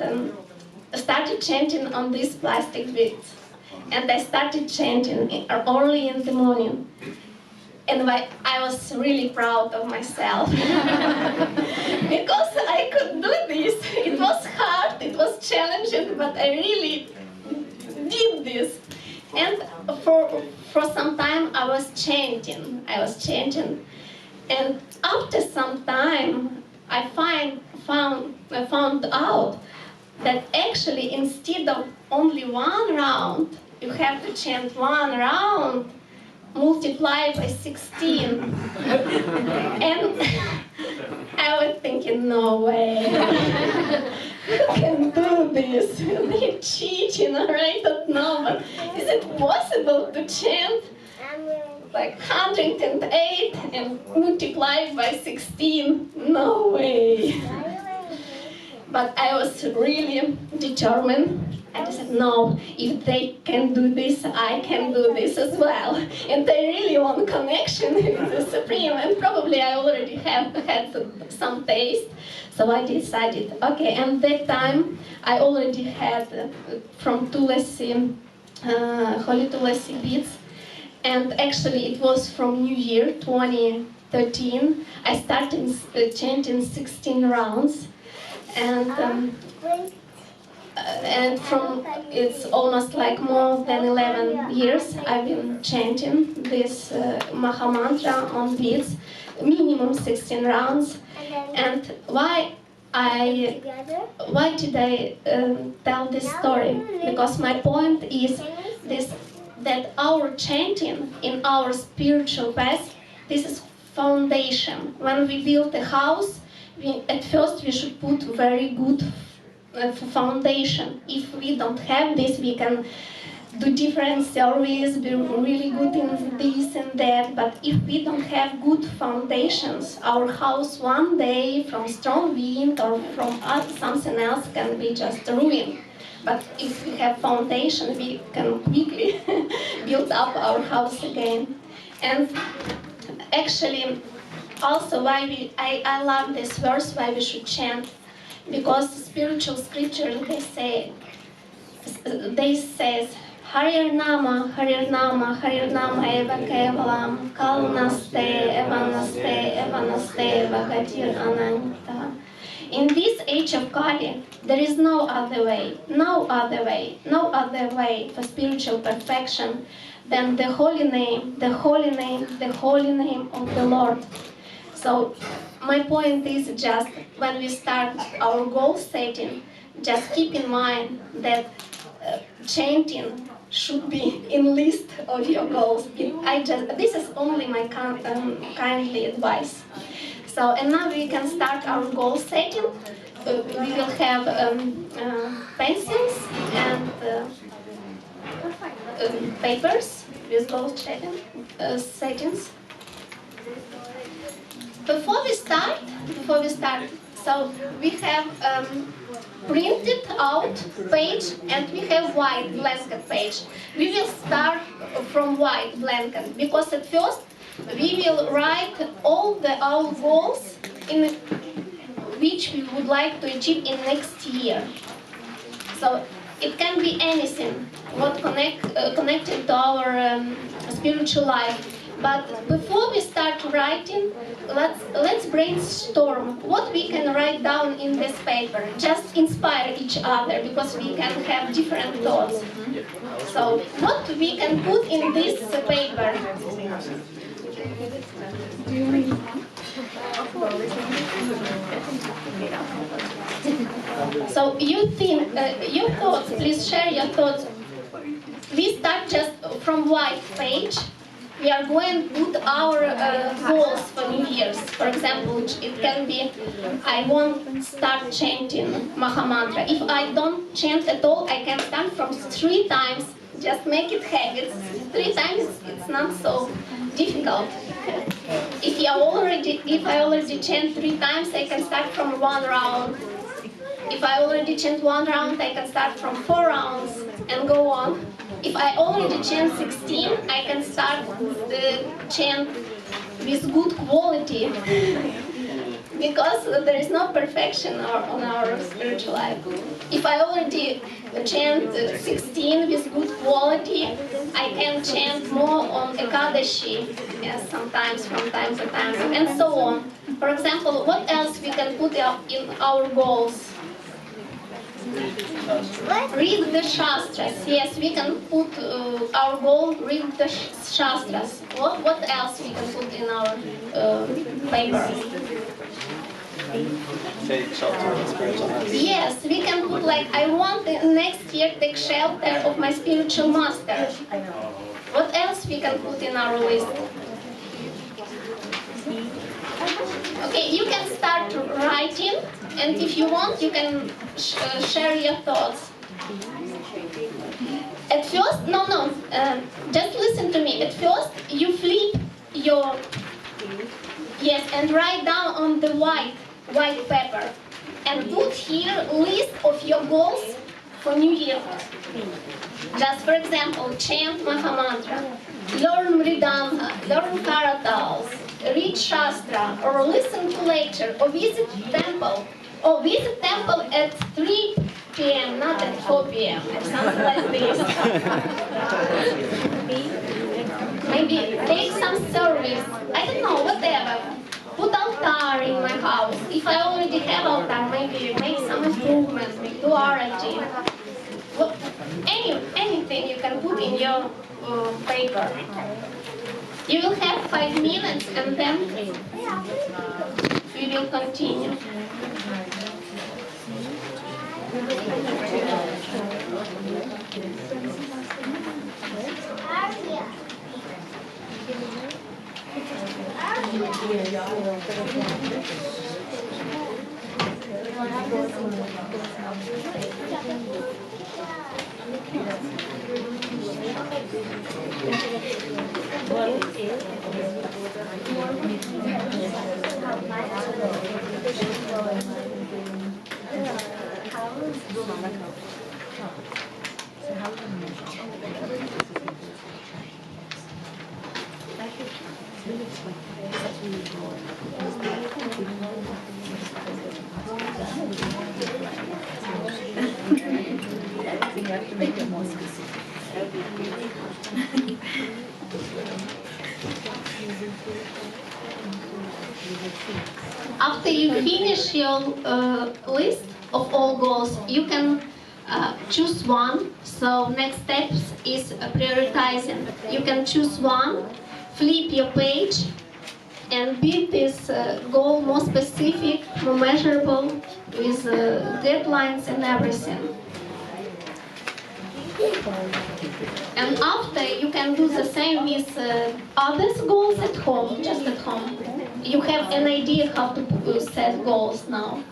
Speaker 6: started chanting on these plastic beads. And I started chanting early in the morning. And I was really proud of myself. Because I could do this. It was hard, it was challenging, but I really did this. And for some time I was chanting. And after some time I found out that actually instead of only one round, you have to chant one round multiplied by 16. And I was thinking, no way. Who can do this? They're cheating, I don't know, but is it possible to chant like 108 and multiply by 16? No way. But I was really determined. I said, no, if they can do this, I can do this as well. And I really want connection with the Supreme, and probably I already have had some taste. So I decided, okay, and that time I already had from Tulasi, Holy Tulasi beads. And actually it was from New Year 2013. I started chanting 16 rounds. And from it's almost like more than 11 years I've been chanting this Maha Mantra on beads, minimum 16 rounds. And why did I tell this story? Because my point is that our chanting in our spiritual path, this is foundation. When we build a house, at first we should put very good foundation. If we don't have this, we can do different service, be really good in this and that, but if we don't have good foundations, our house one day from strong wind or from something else can be just ruined. But if we have foundation, we can quickly build up our house again. And actually, also why I love this verse, why we should chant. Because spiritual scriptures, they say, Hare Nama, Hare Nama, Hare Nama Eva Kevalam, Kalnaste, Evanaste, Evanaste, Vagatir Ananta. In this age of Kali, there is no other way for spiritual perfection than the holy name, the holy name, the holy name of the Lord. So my point is just when we start our goal setting, just keep in mind that chanting should be in list of your goals. This is only my kindly advice. So, and now we can start our goal setting. We will have pencils and papers with goal settings. Before we start, so we have printed out page and we have white blanket page. We will start from white blanket because at first we will write all our goals in which we would like to achieve in next year. So it can be anything what connected to our spiritual life. But before we start writing, let's brainstorm what we can write down in this paper. Just inspire each other because we can have different thoughts. So what we can put in this paper? So you think, your thoughts, please share your thoughts. We start just from white page. We are going to put our goals for New Year's. For example, it can be, I want to start chanting Maha Mantra. If I don't chant at all, I can start from 3 times just make it habits. 3 times it's not so difficult. If I already chant 3 times, I can start from 1 round. If I already chant 1 round, I can start from 4 rounds and go on. If I already chant 16, I can start the chant with good quality. Because there is no perfection on our spiritual life. If I already chant 16 with good quality, I can chant more on Ekadashi, yes, sometimes from time to time, and so on. For example, what else we can put in our goals? Read the Shastras. Yes, we can put our goal, read the Shastras. What else we can put in our paper?
Speaker 14: Take shelter of spiritual master.
Speaker 6: Yes, we can put like, I want next year take shelter of my spiritual master. What else we can put in our list? Okay, you can start writing, and if you want, you can share your thoughts. At first, just listen to me. At first, you flip your, yes, and write down on the white paper, and put here list of your goals for New Year. Just for example, chant Mahamantra, learn Mridanga, learn Karatals, read Shastra, or listen to lecture, or visit temple, at 3 p.m., not at 4 p.m. It sounds like this. Maybe take some service, I don't know, whatever. Put altar in my house. If I already have altar, maybe make some improvements, maybe do Aarati. Anything you can put in your paper. You will have 5 minutes and then we will continue. After you finish your list of all goals, you can choose one. So next steps is prioritizing. You can choose one, flip your page, and build this goal more specific, more measurable, with deadlines and everything. And after, you can do the same with other goals at home, just at home. You have an idea how to set goals now.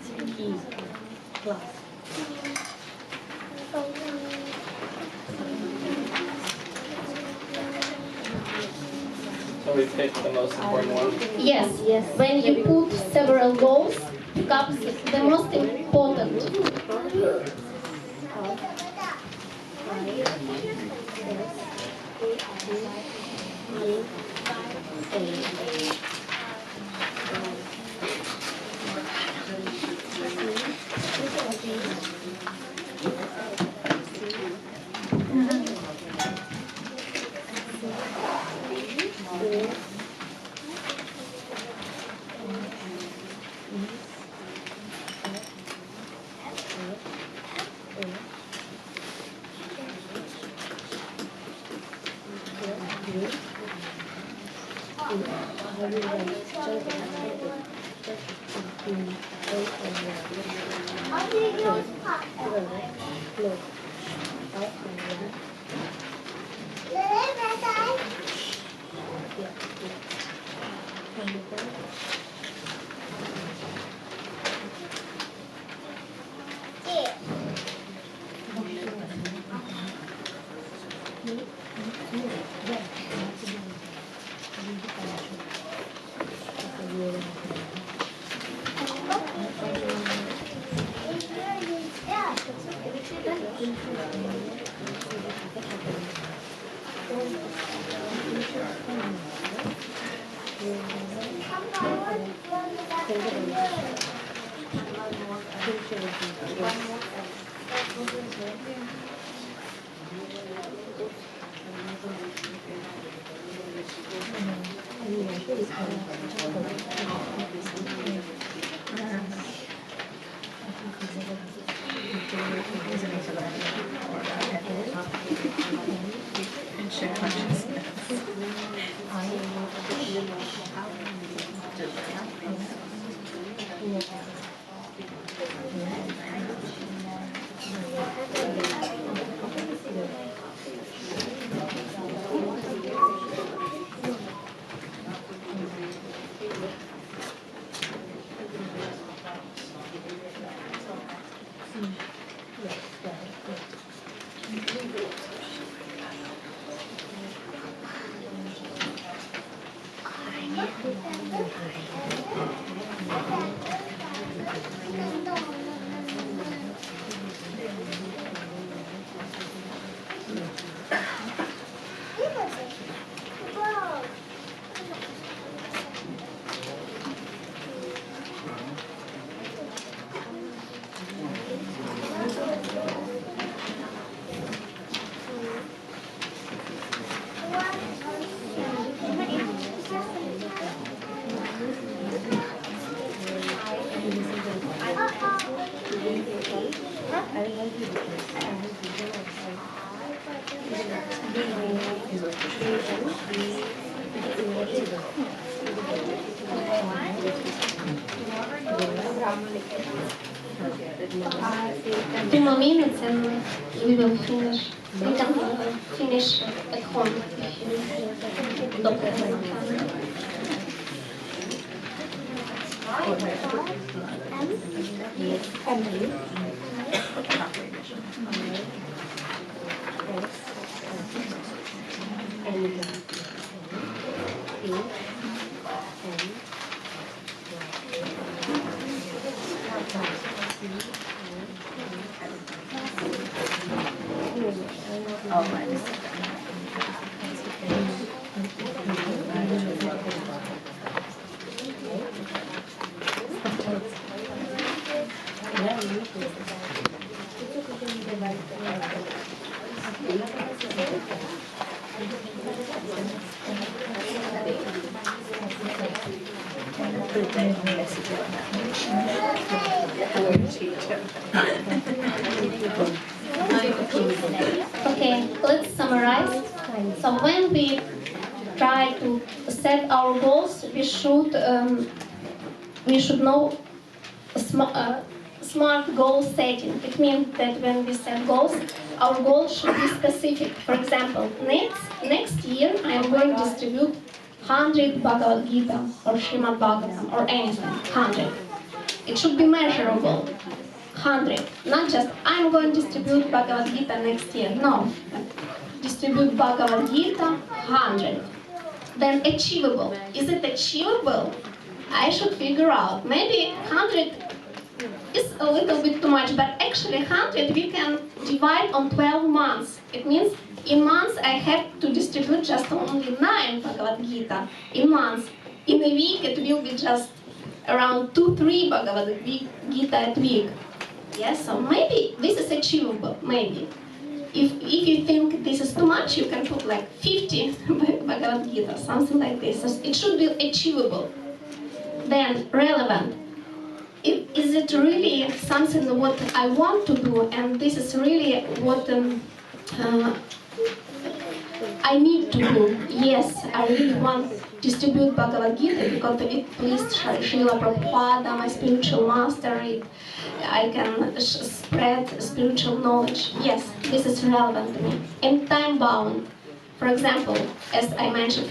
Speaker 14: So we pick the most important one?
Speaker 6: Yes. When you put several goals, pick up the most important.
Speaker 1: And share consciousness.
Speaker 6: Two more minutes and we will finish. We can finish at home if you don't Okay, let's summarize. So when we try to set our goals, we should know smart goal setting. It means that when we set goals, our goals should be specific. For example, next year I am going to distribute 100 Bhagavad Gita or Srimad Bhagavatam or anything, 100. It should be measurable. 100, not just I'm going to distribute Bhagavad Gita next year. No, distribute Bhagavad Gita 100. Then achievable. Is it achievable? I should figure out. Maybe 100 is a little bit too much, but actually 100 we can divide on 12 months. It means in months I have to distribute just only 9 Bhagavad Gita in months. In a week it will be just around 2-3 Bhagavad Gita a week. Yes, so maybe this is achievable, maybe. If you think this is too much, you can put like 50 Bhagavad Gita, something like this. So it should be achievable. Then, relevant. Is it really something what I want to do, and this is really what I need to do? Yes, I really want to distribute Bhagavad Gita because it pleased Srila Prabhupada, my spiritual master. I can spread spiritual knowledge. Yes, this is relevant to me. And time bound. For example, as I mentioned,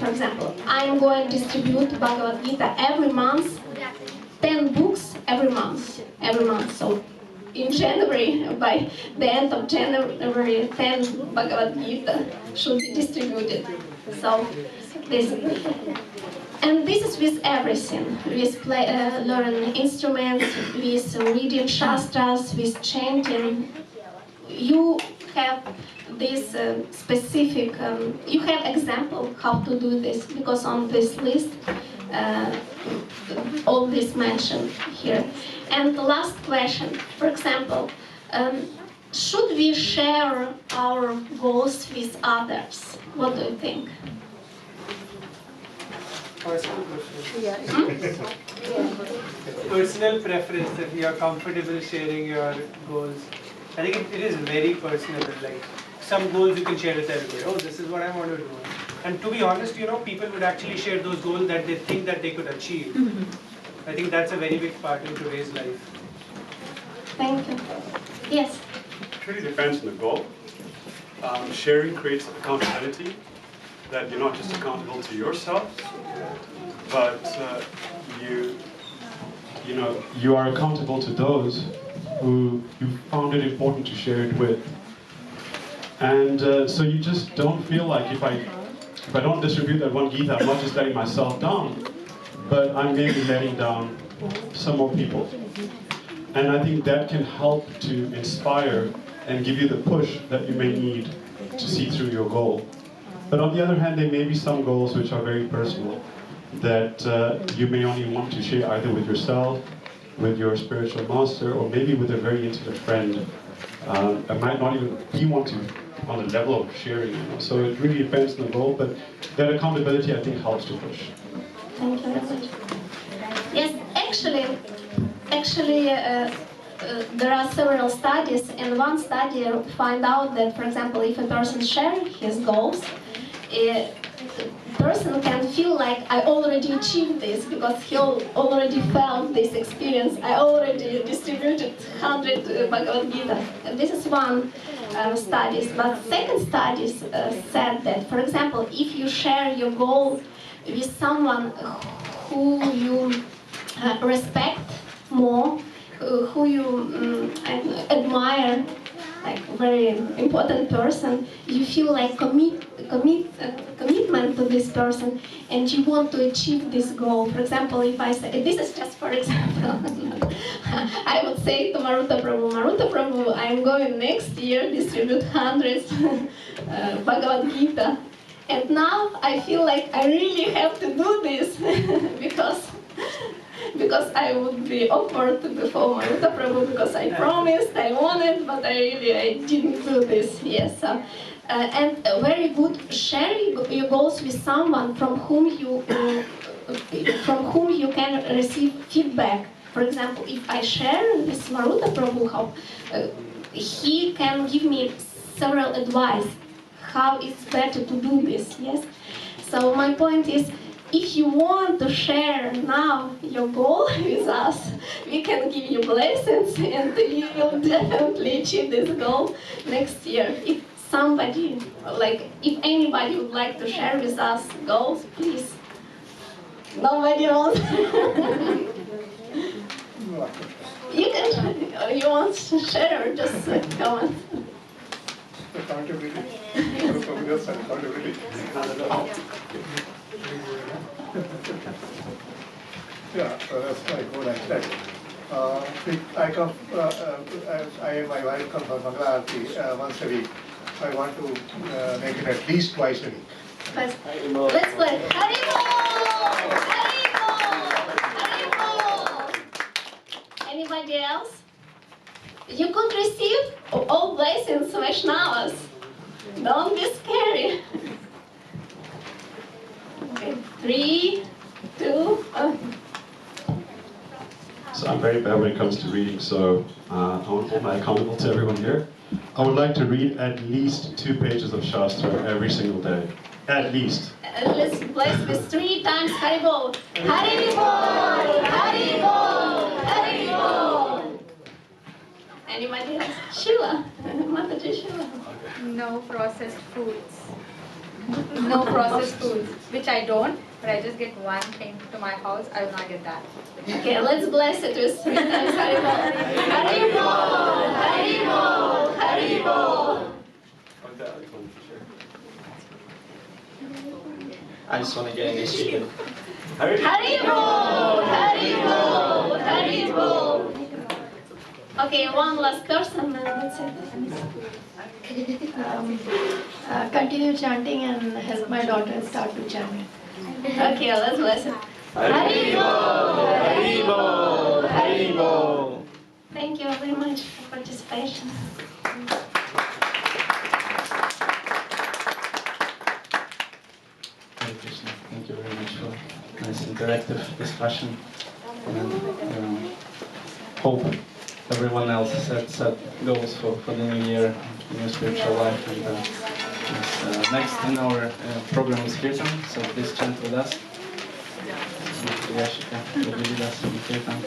Speaker 6: I am going to distribute Bhagavad Gita every month, 10 books every month. So in January, by the end of January, 10 Bhagavad Gita should be distributed. So this. And this is with everything, with learning instruments, with reading shastras, with chanting. You have this specific, you have example how to do this, because on this list all this mentioned here. And the last question, for example, should we share our goals with others? What do you think?
Speaker 15: Personal preference. Personal preference, that you are comfortable sharing your goals. I think it is very personal. Like some goals you can share with everybody. Oh, this is what I want to do. And to be honest, people would actually share those goals that they think that they could achieve. I think that's a very big part in today's life.
Speaker 6: Thank you. Yes.
Speaker 2: It really depends on the goal. Sharing creates accountability, that you're not just accountable to yourself, but you are accountable to those who you found it important to share it with. And so you just don't feel like if I don't distribute that one Gita, I'm not just letting myself down, but I'm maybe letting down some more people. And I think that can help to inspire and give you the push that you may need to see through your goal. But on the other hand, there may be some goals which are very personal, that you may only want to share either with yourself, with your spiritual master, or maybe with a very intimate friend. It might not even be on the level of sharing. So it really depends on the goal, but that accountability, I think, helps to push.
Speaker 6: Thank you very much. Yes, actually, there are several studies, and one study find out that, for example, if a person shares his goals, a person can feel like I already achieved this because he already felt this experience. I already distributed 100 Bhagavad Gita. And this is one studies. But second studies said that, for example, if you share your goal with someone who you respect more, who you admire, like very important person, you feel like commitment to this person, and you want to achieve this goal. For example, if I say, this is just for example, I would say to Maruta Prabhu, I'm going next year distribute hundreds Bhagavad Gita, and now I feel like I really have to do this because I would be awkward before Maruta Prabhu because I promised, I wanted, but I didn't do this. Yes, and very good sharing your goals with someone from whom you can receive feedback. For example, if I share with Maruta Prabhu, he can give me several advice how it's better to do this. Yes. So my point is, if you want to share now your goal with us, we can give you blessings and you will definitely achieve this goal next year. If if anybody would like to share with us goals, please. Nobody else. You want to share or just comment?
Speaker 16: Accountability. Yeah, that's my goal actually. My wife comes for Mangala Aarti once a week. I want to make it at least twice a week.
Speaker 6: Let's play. Haribol! Anybody else? You could receive all blessings, Vaishnavas. Don't be scary. Okay, 3, 2,
Speaker 2: So I'm very bad when it comes to reading, so I want to hold my accountable to everyone here. I would like to read at least 2 pages of Shastra every single day. At least.
Speaker 6: Let's bless this 3 times Haribol. Haribol! Haribol! Haribol! Anybody else? Sheila. Mataji Sheila.
Speaker 17: No processed foods. No processed foods, which I don't, but I just get one thing to my house, I will not get that.
Speaker 6: Okay, let's bless it with 3 times Haribol. Haribol! Haribol! Haribol!
Speaker 14: I just want to get initiated.
Speaker 6: Haribol! Haribol! Haribol! Okay, one last person and that's it.
Speaker 1: Continue chanting and help my daughter start to chant.
Speaker 6: Okay, let's bless it. Haribo!
Speaker 14: Haribo!
Speaker 6: Thank you very much for participation.
Speaker 5: Hare Krishna. Thank you very much for nice interactive discussion. And hope everyone else sets goals for the new year, new spiritual life. And next in our program is Kirtan, so please chant with us. Yashika will be with us in Kirtan.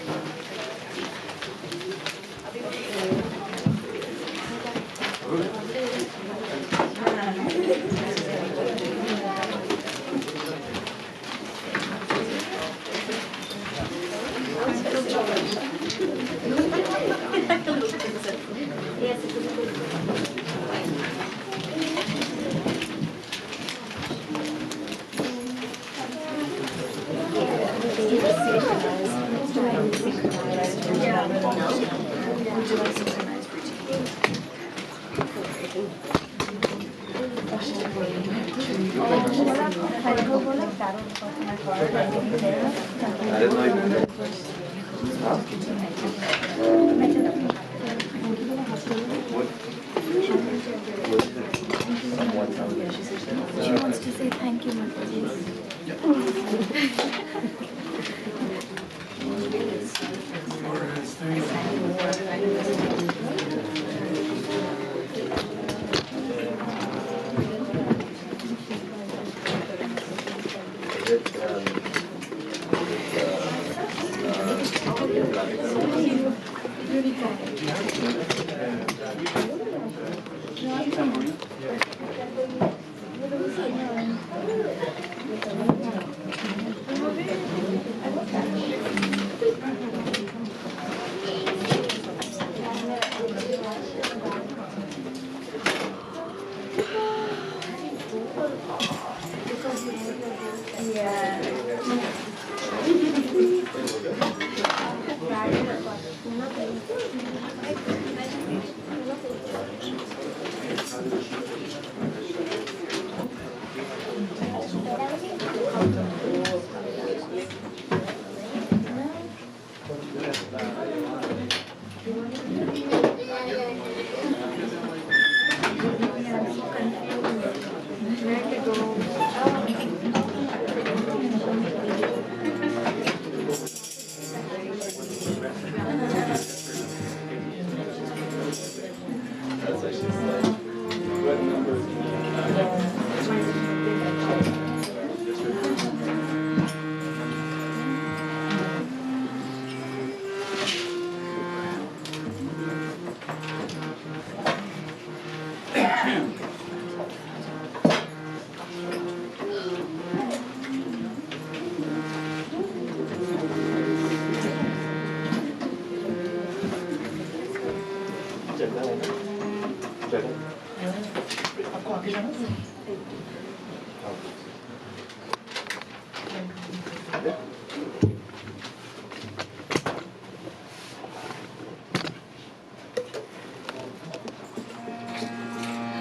Speaker 18: She wants to say thank you, Mataji.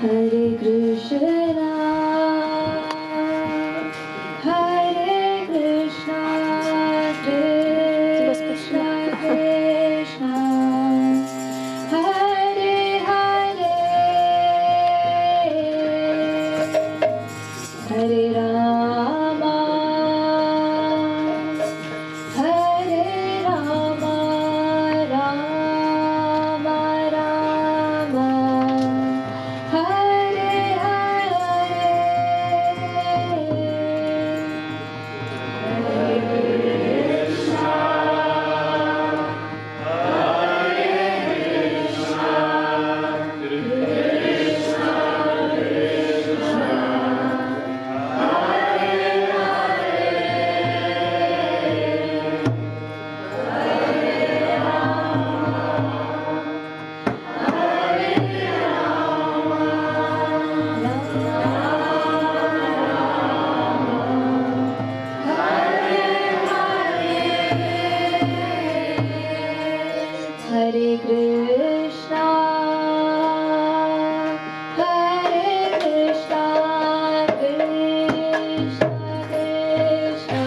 Speaker 19: Hare Krishna, Hare Krishna, Krishna Krishna, Hare Hare, Hare Rama, Hare Rama, Rama Rama, Hare Hare Krishna, Hare Krishna, Krishna Krishna,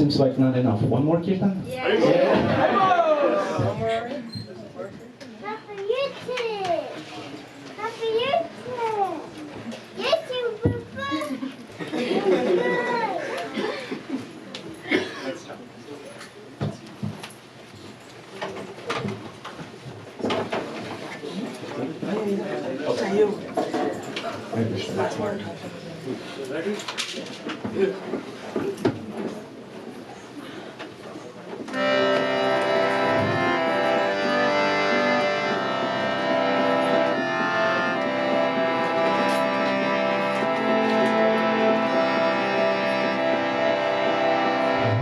Speaker 9: seems like not enough. One more Kirtan?
Speaker 19: Happy YouTube! Happy YouTube! Yes, you
Speaker 9: Hare Krishna.
Speaker 19: Ready?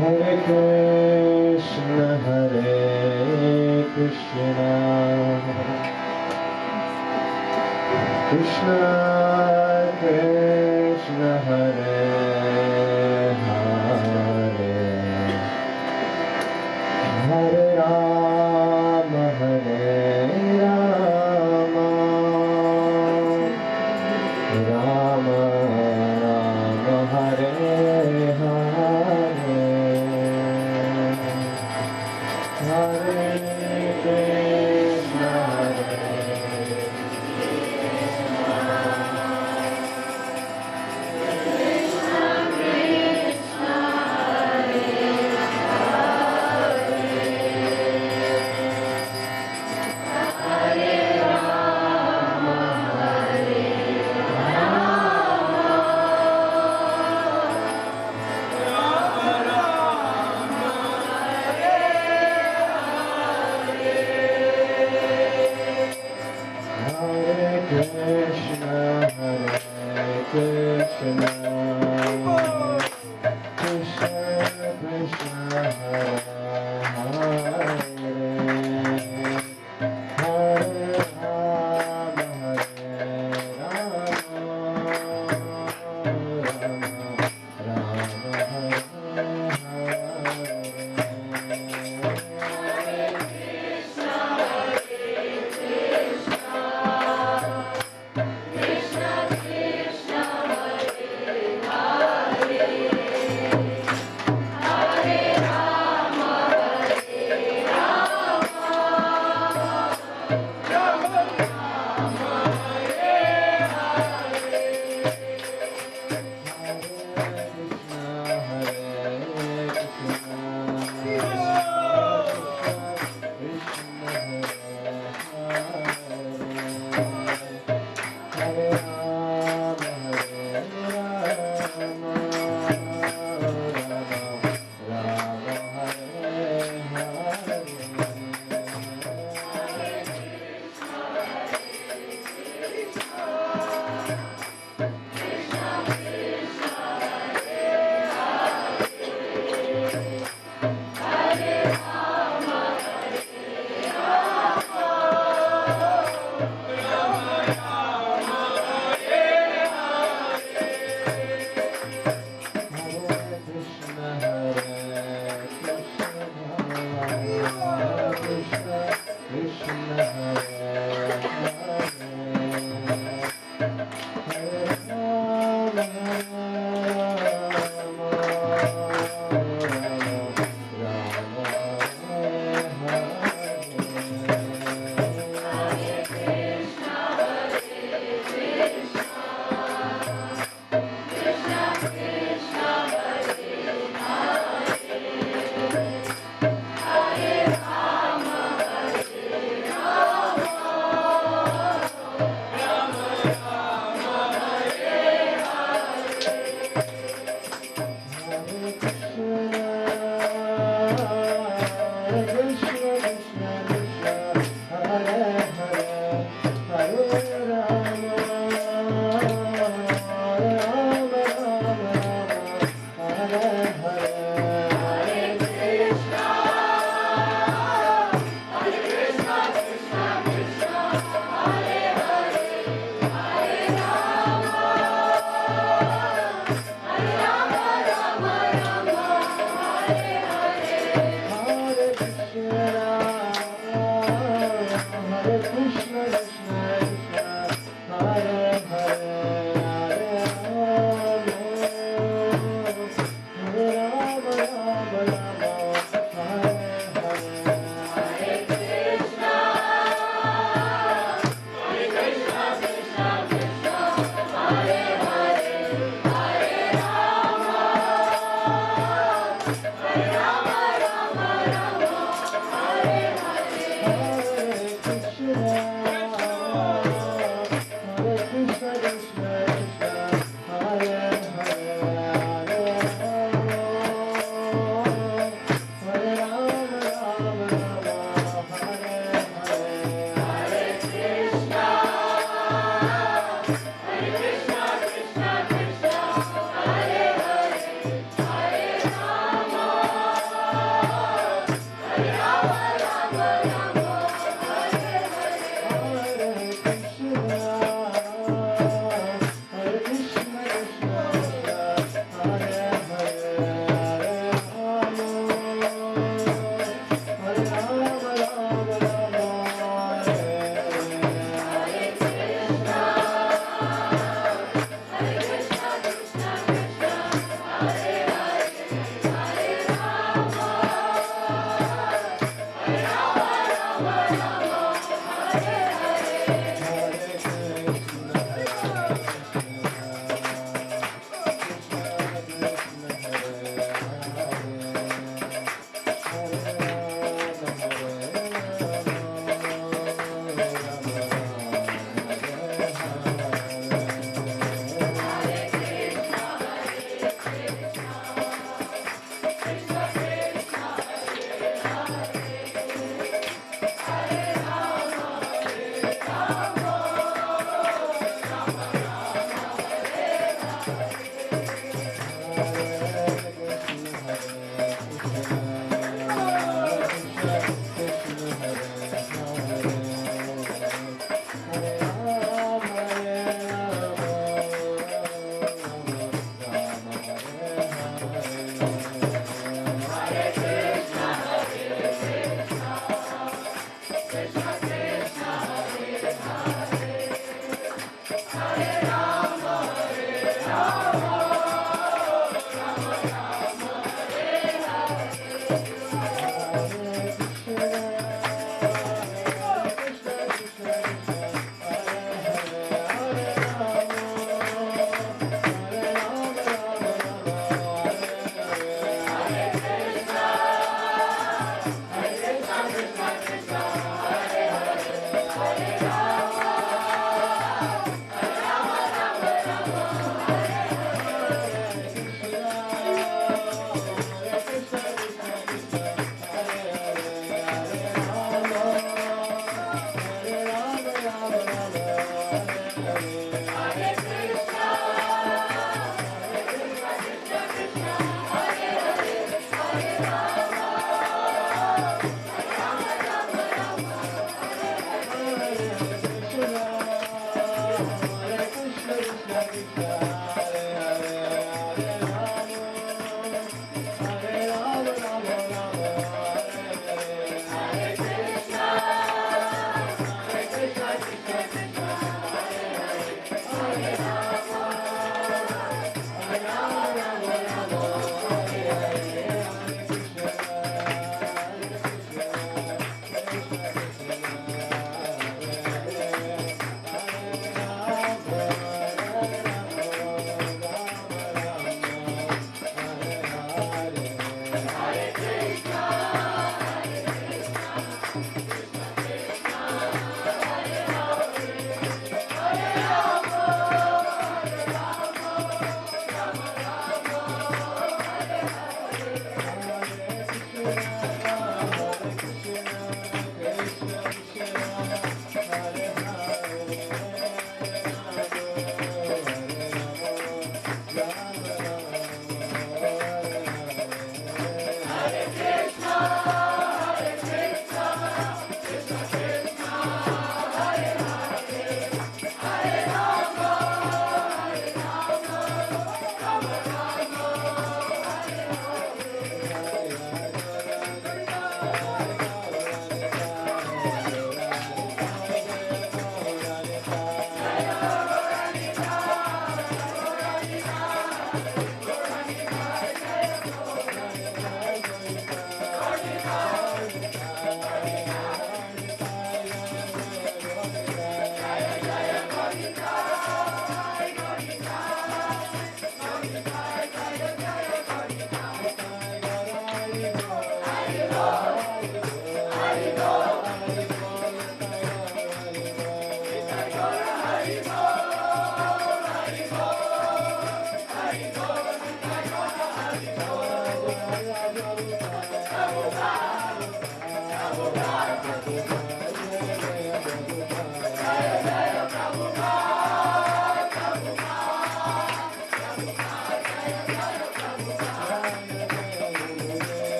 Speaker 20: Hare Krishna, Hare Krishna, Krishna Krishna, Hare Hare, Hare Rama, Hare Rama, Rama Rama, Hare Hare. Hare Krishna, Hare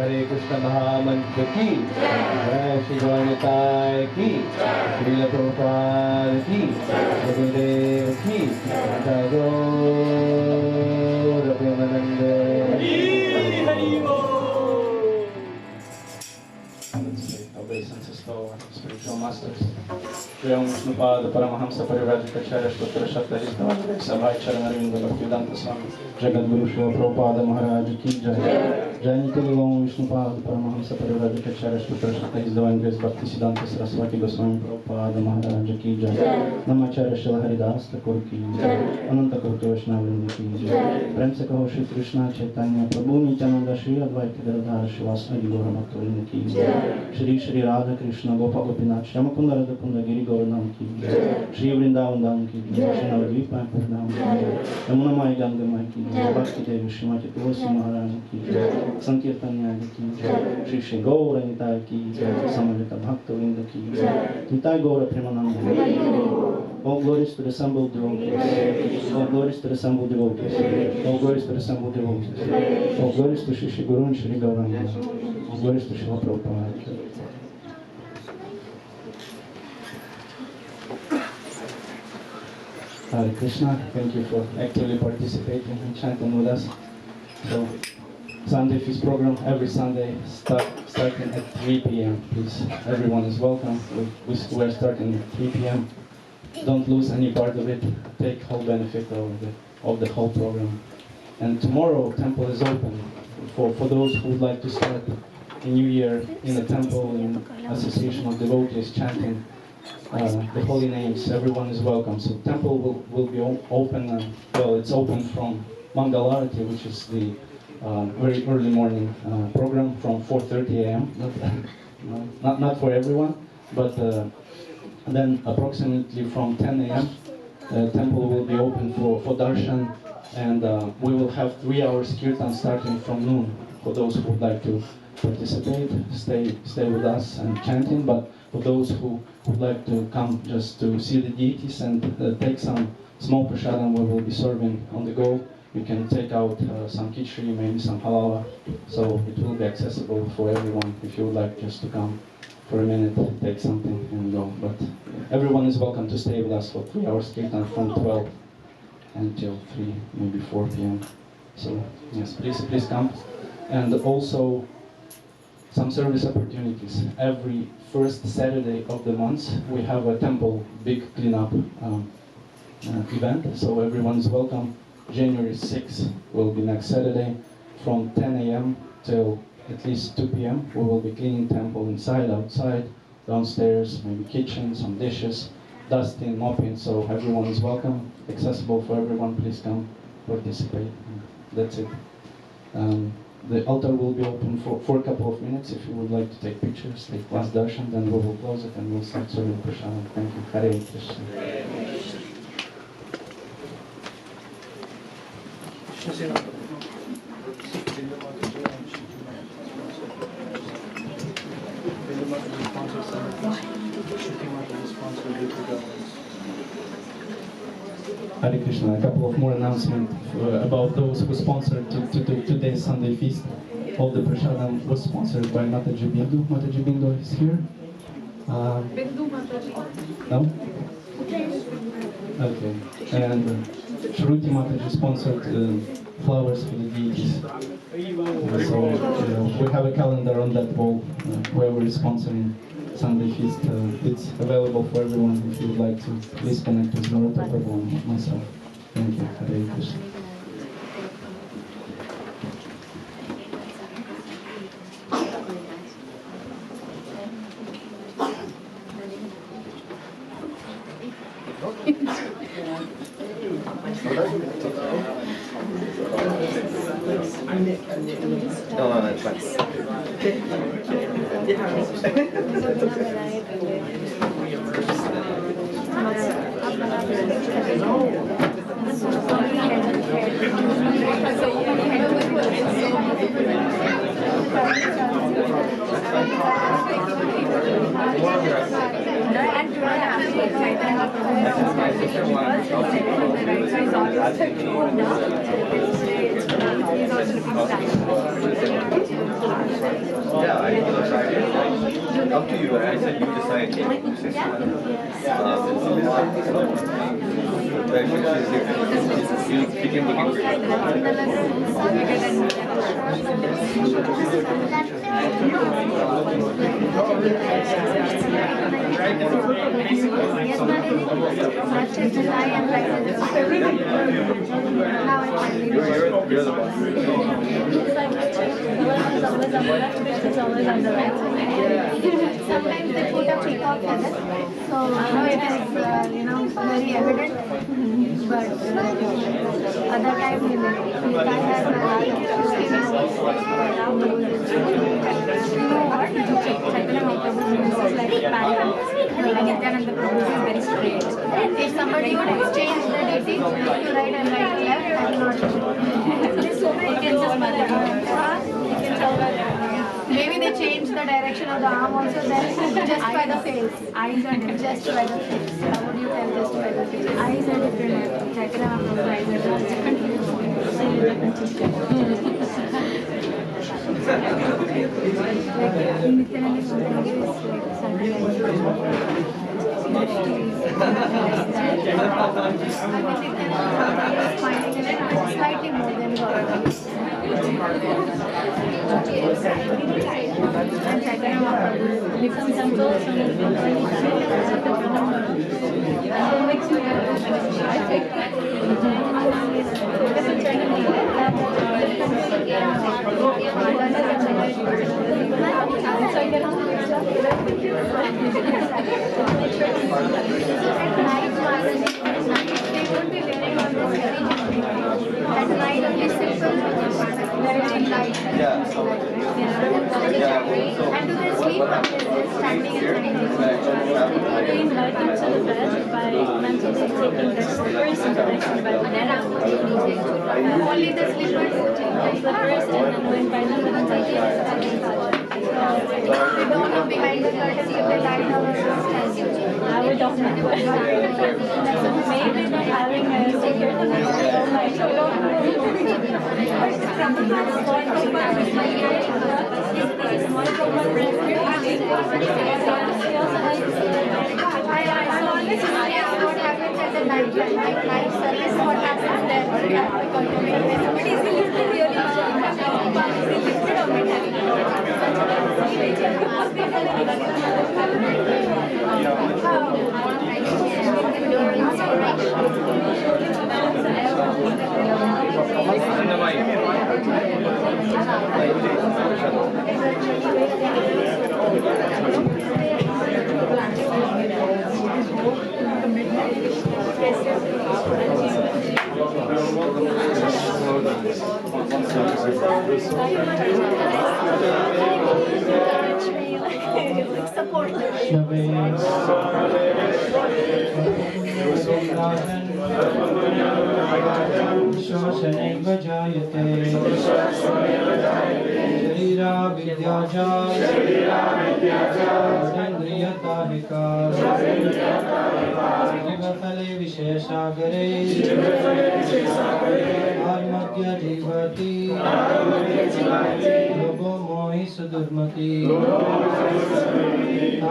Speaker 20: Hare Krishna Mahamantra ki Jai Shri Gaura ki Srila Prabhupada ki Gurudev ki Jai Gaura Premanande.
Speaker 5: Obeisances to our spiritual masters. Jaya Vishnupada Paramahamsa Parivrajikacharya Stotra Shattahistava Sabhai Charanarvinda Bhaktivedanta Swami Jagadguru Srila Prabhupada Maharaj ki Jaya. Jayantili Om Vishnupada Paramahamsa Parivrajikacharya Stotra Shattahistava Bhaktisiddhanta Saraswati Goswami Prabhupada Maharaj ki Jaya. Namacharya Srila Haridas Thakur ki Jaya. Ananta Koti Vaishnavrinda ki Jaya. Prem se kaho Shri Krishna Chaitanya Prabhu Nityananda Shri Advaita Gadadhar Shivasadi Gaura Bhaktivinoda ki Jaya. Shri Shri Radha Krishna Gopa Gopinath Shyamakunda Radha Kunda Giri Gaurnam ki
Speaker 20: की श्री वृंदावन धाम की श्री नवद्वीप धाम की यमुना माई गंगा माई की भक्ति देवी श्रीमती तुलसी महारानी की संकीर्तन न्याय की श्री श्री गौर निताय की समवेत भक्त वृंद की निताय गौर Premanand. All glories to the assembled devotees. All glories to the assembled devotees. All glories to the assembled devotees. All glories to Shri Guru and Shri Gauranga. All glories to Srila Prabhupada. Hare Krishna, thank you for actively participating and chanting with us. So, Sunday Feast program every Sunday starting at 3 p.m. Please, everyone is welcome. We are starting at 3 p.m. Don't lose any part of it. Take whole benefit of the whole program. And tomorrow, temple is open for those who would like to start a new year in the temple in association of devotees chanting the holy names. Everyone is welcome. So temple will be open. Well, it's open from Mangal Aarati, which is the very early morning program from 4:30 a.m. Not for everyone, but. Then approximately from 10 a.m. Temple will be open for darshan, and we will have 3 hours kirtan starting from noon for those who would like to participate, stay with us and chanting. But for those who would like to come just to see the deities and take some small prasadam we will be serving on the go, you can take out some khichdi, maybe some halala, so it will be accessible for everyone if you would like just to come for a minute, take something and go. But everyone is welcome to stay with us for 3 hours kirtan from 12 until 3, maybe 4 p.m. So yes, please come. And also some service opportunities. Every first Saturday of the month we have a temple big cleanup event. So everyone is welcome. January 6th will be next Saturday from 10 a.m. till at least 2 p.m. We will be cleaning temple inside, outside, downstairs, maybe kitchen, some dishes, dusting, mopping, so everyone is welcome, accessible for everyone. Please come participate. That's it. The altar will be open for a couple of minutes. If you would like to take pictures, take last darshan, then we will close it and we'll start serving prasadam. Thank you. Hare Krishna. Hare Krishna. A couple of more announcements about those who sponsored today's Sunday feast. All the prasadam was sponsored by Mataji Bindu. Mataji Bindu is here.
Speaker 17: Bindu Mataji.
Speaker 20: No? Okay. And Shruti Mataji sponsored flowers for the deities. So we have a calendar on that wall where we're sponsoring Sunday feast. It's available for everyone if you would like to. Please connect with Gaura, Prabhu, and myself. Thank you. Hare Krishna.
Speaker 21: Up to you. I said you decide. You can look You're the boss.
Speaker 19: Sometimes they put a peacock feather, so now it is very evident. But other time if I have Chaitanya Mahaprabhu is like Nityananda Prabhu is very strong. somebody would exchange the deity to right and right left and not maybe they change the direction of the arm also then just by the face. Eyes are different. Just by the face. How would you tell just by the face? Eyes are different. Chakra eyes are different. Slightly more than Gaura. At night only simple, very light. And do they sleep or they're standing and
Speaker 1: They invite them to the bed by mentally taking their slippers and connecting by
Speaker 19: only the slippers.
Speaker 1: Slippers, and then we invite them to the table.
Speaker 19: They don't look behind the curtain if they lie down or standing.
Speaker 1: I would definitely maybe not having a secret
Speaker 19: What happens at the night service? What happens there?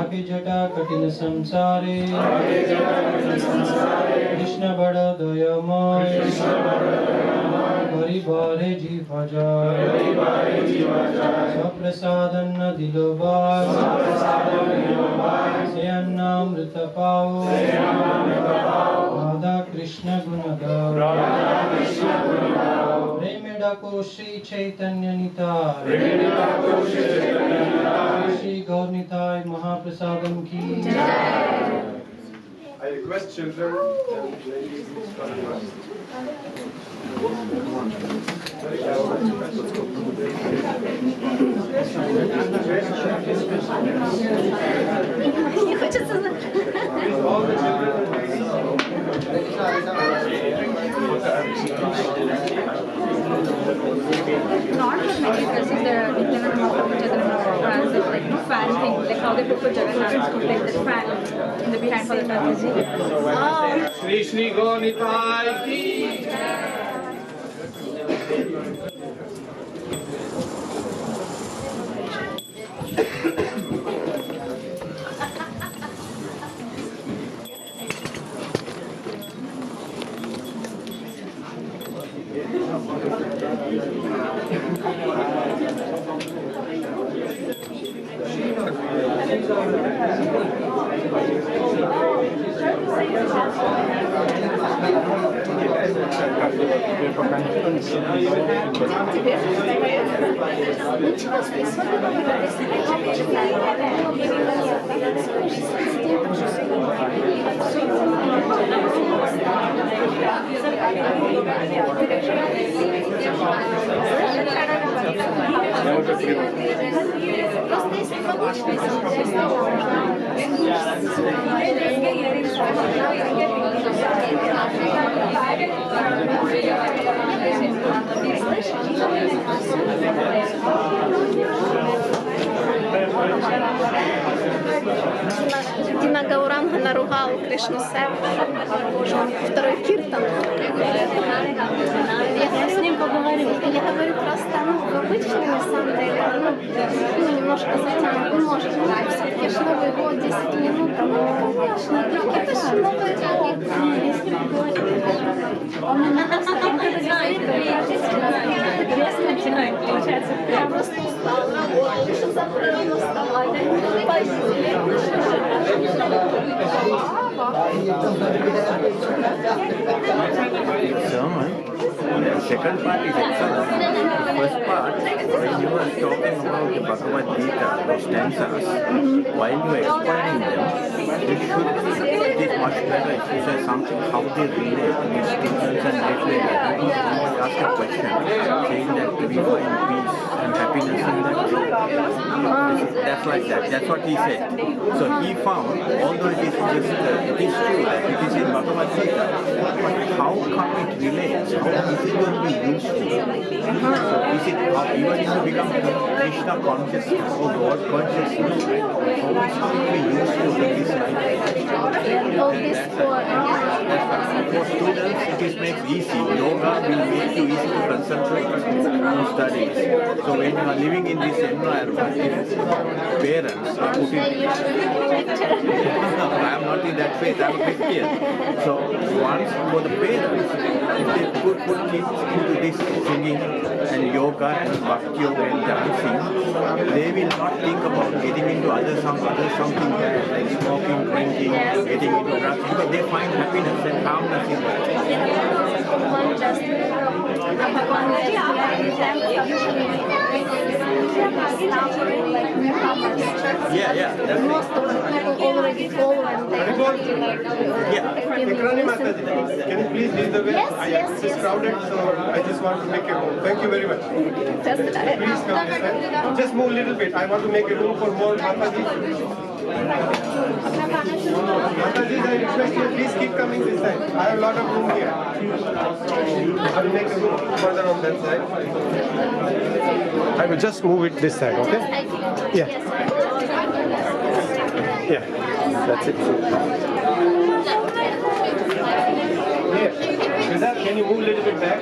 Speaker 3: आगे जटा कठिन संसारे कृष्ण बड़ा दयामय गरीबारे जीवा जाय स्वप्रसादन दिलोबार से अन्नामृत पाओ राधा कृष्ण गुण गाओ प्रेम डाको श्री चैतन्य निताय श्री गौर निताय महाप्रसादम की
Speaker 2: I request children and ladies to come first. All the children.
Speaker 17: Not for many dresses, there are different transit, like fan thing, like how they put Jagannath, like this fan in the behind for the transit.
Speaker 3: Shri Shri Gaur Nitai ki
Speaker 6: Дина Гауранга наругала Кришну Севу, второй Киртан. Я с ним поговорю. Я говорю просто, в обычном, на самом деле, немножко затянут, может, все-таки ж Новый год, 10 минут, это ж Новый год. Если поговорить, он когда говорит, резко начинает получаться. Я просто устала, лучше завтра рано вставать,
Speaker 7: So, the second part is excellent. First part, when you were talking about the Bhagavad Gita, those stanzas, while you were explaining them, you should it is much better if you say something how they relate to these students and relate. Somebody asked a question saying that we find peace and happiness in that. That's like that. That's what he said. So he found, although it is just, it is true that it is in Bhagavad Gita, but how come it relates? How is it going to be useful? So is it even if you become Krishna consciousness or God consciousness, how is it going to be useful in this life? For students, it makes easy. Yoga will make you easy to concentrate on studies. So when you are living in this environment, if parents are putting... I am not in that faith, I am a Christian. So once for the parents, if they put kids into this singing and yoga and bhakti yoga and dancing, they will not think about getting into something bad, like smoking, drinking, getting into drugs, because they find happiness and calmness in that. Yeah.
Speaker 6: Most of the people already follow and they
Speaker 16: Can you please lead the way?
Speaker 6: Yes.
Speaker 16: It's crowded, so I just want to make a room. Thank you very much. Please come this side. Just move a little bit. I want to make a room for more Mataji. Mataji, I request you, please keep coming this side. I have a lot of room here. I will make a room further on that side. I will just move it this side, okay? Yeah. That's it. Here. Radha, can you move a little bit back?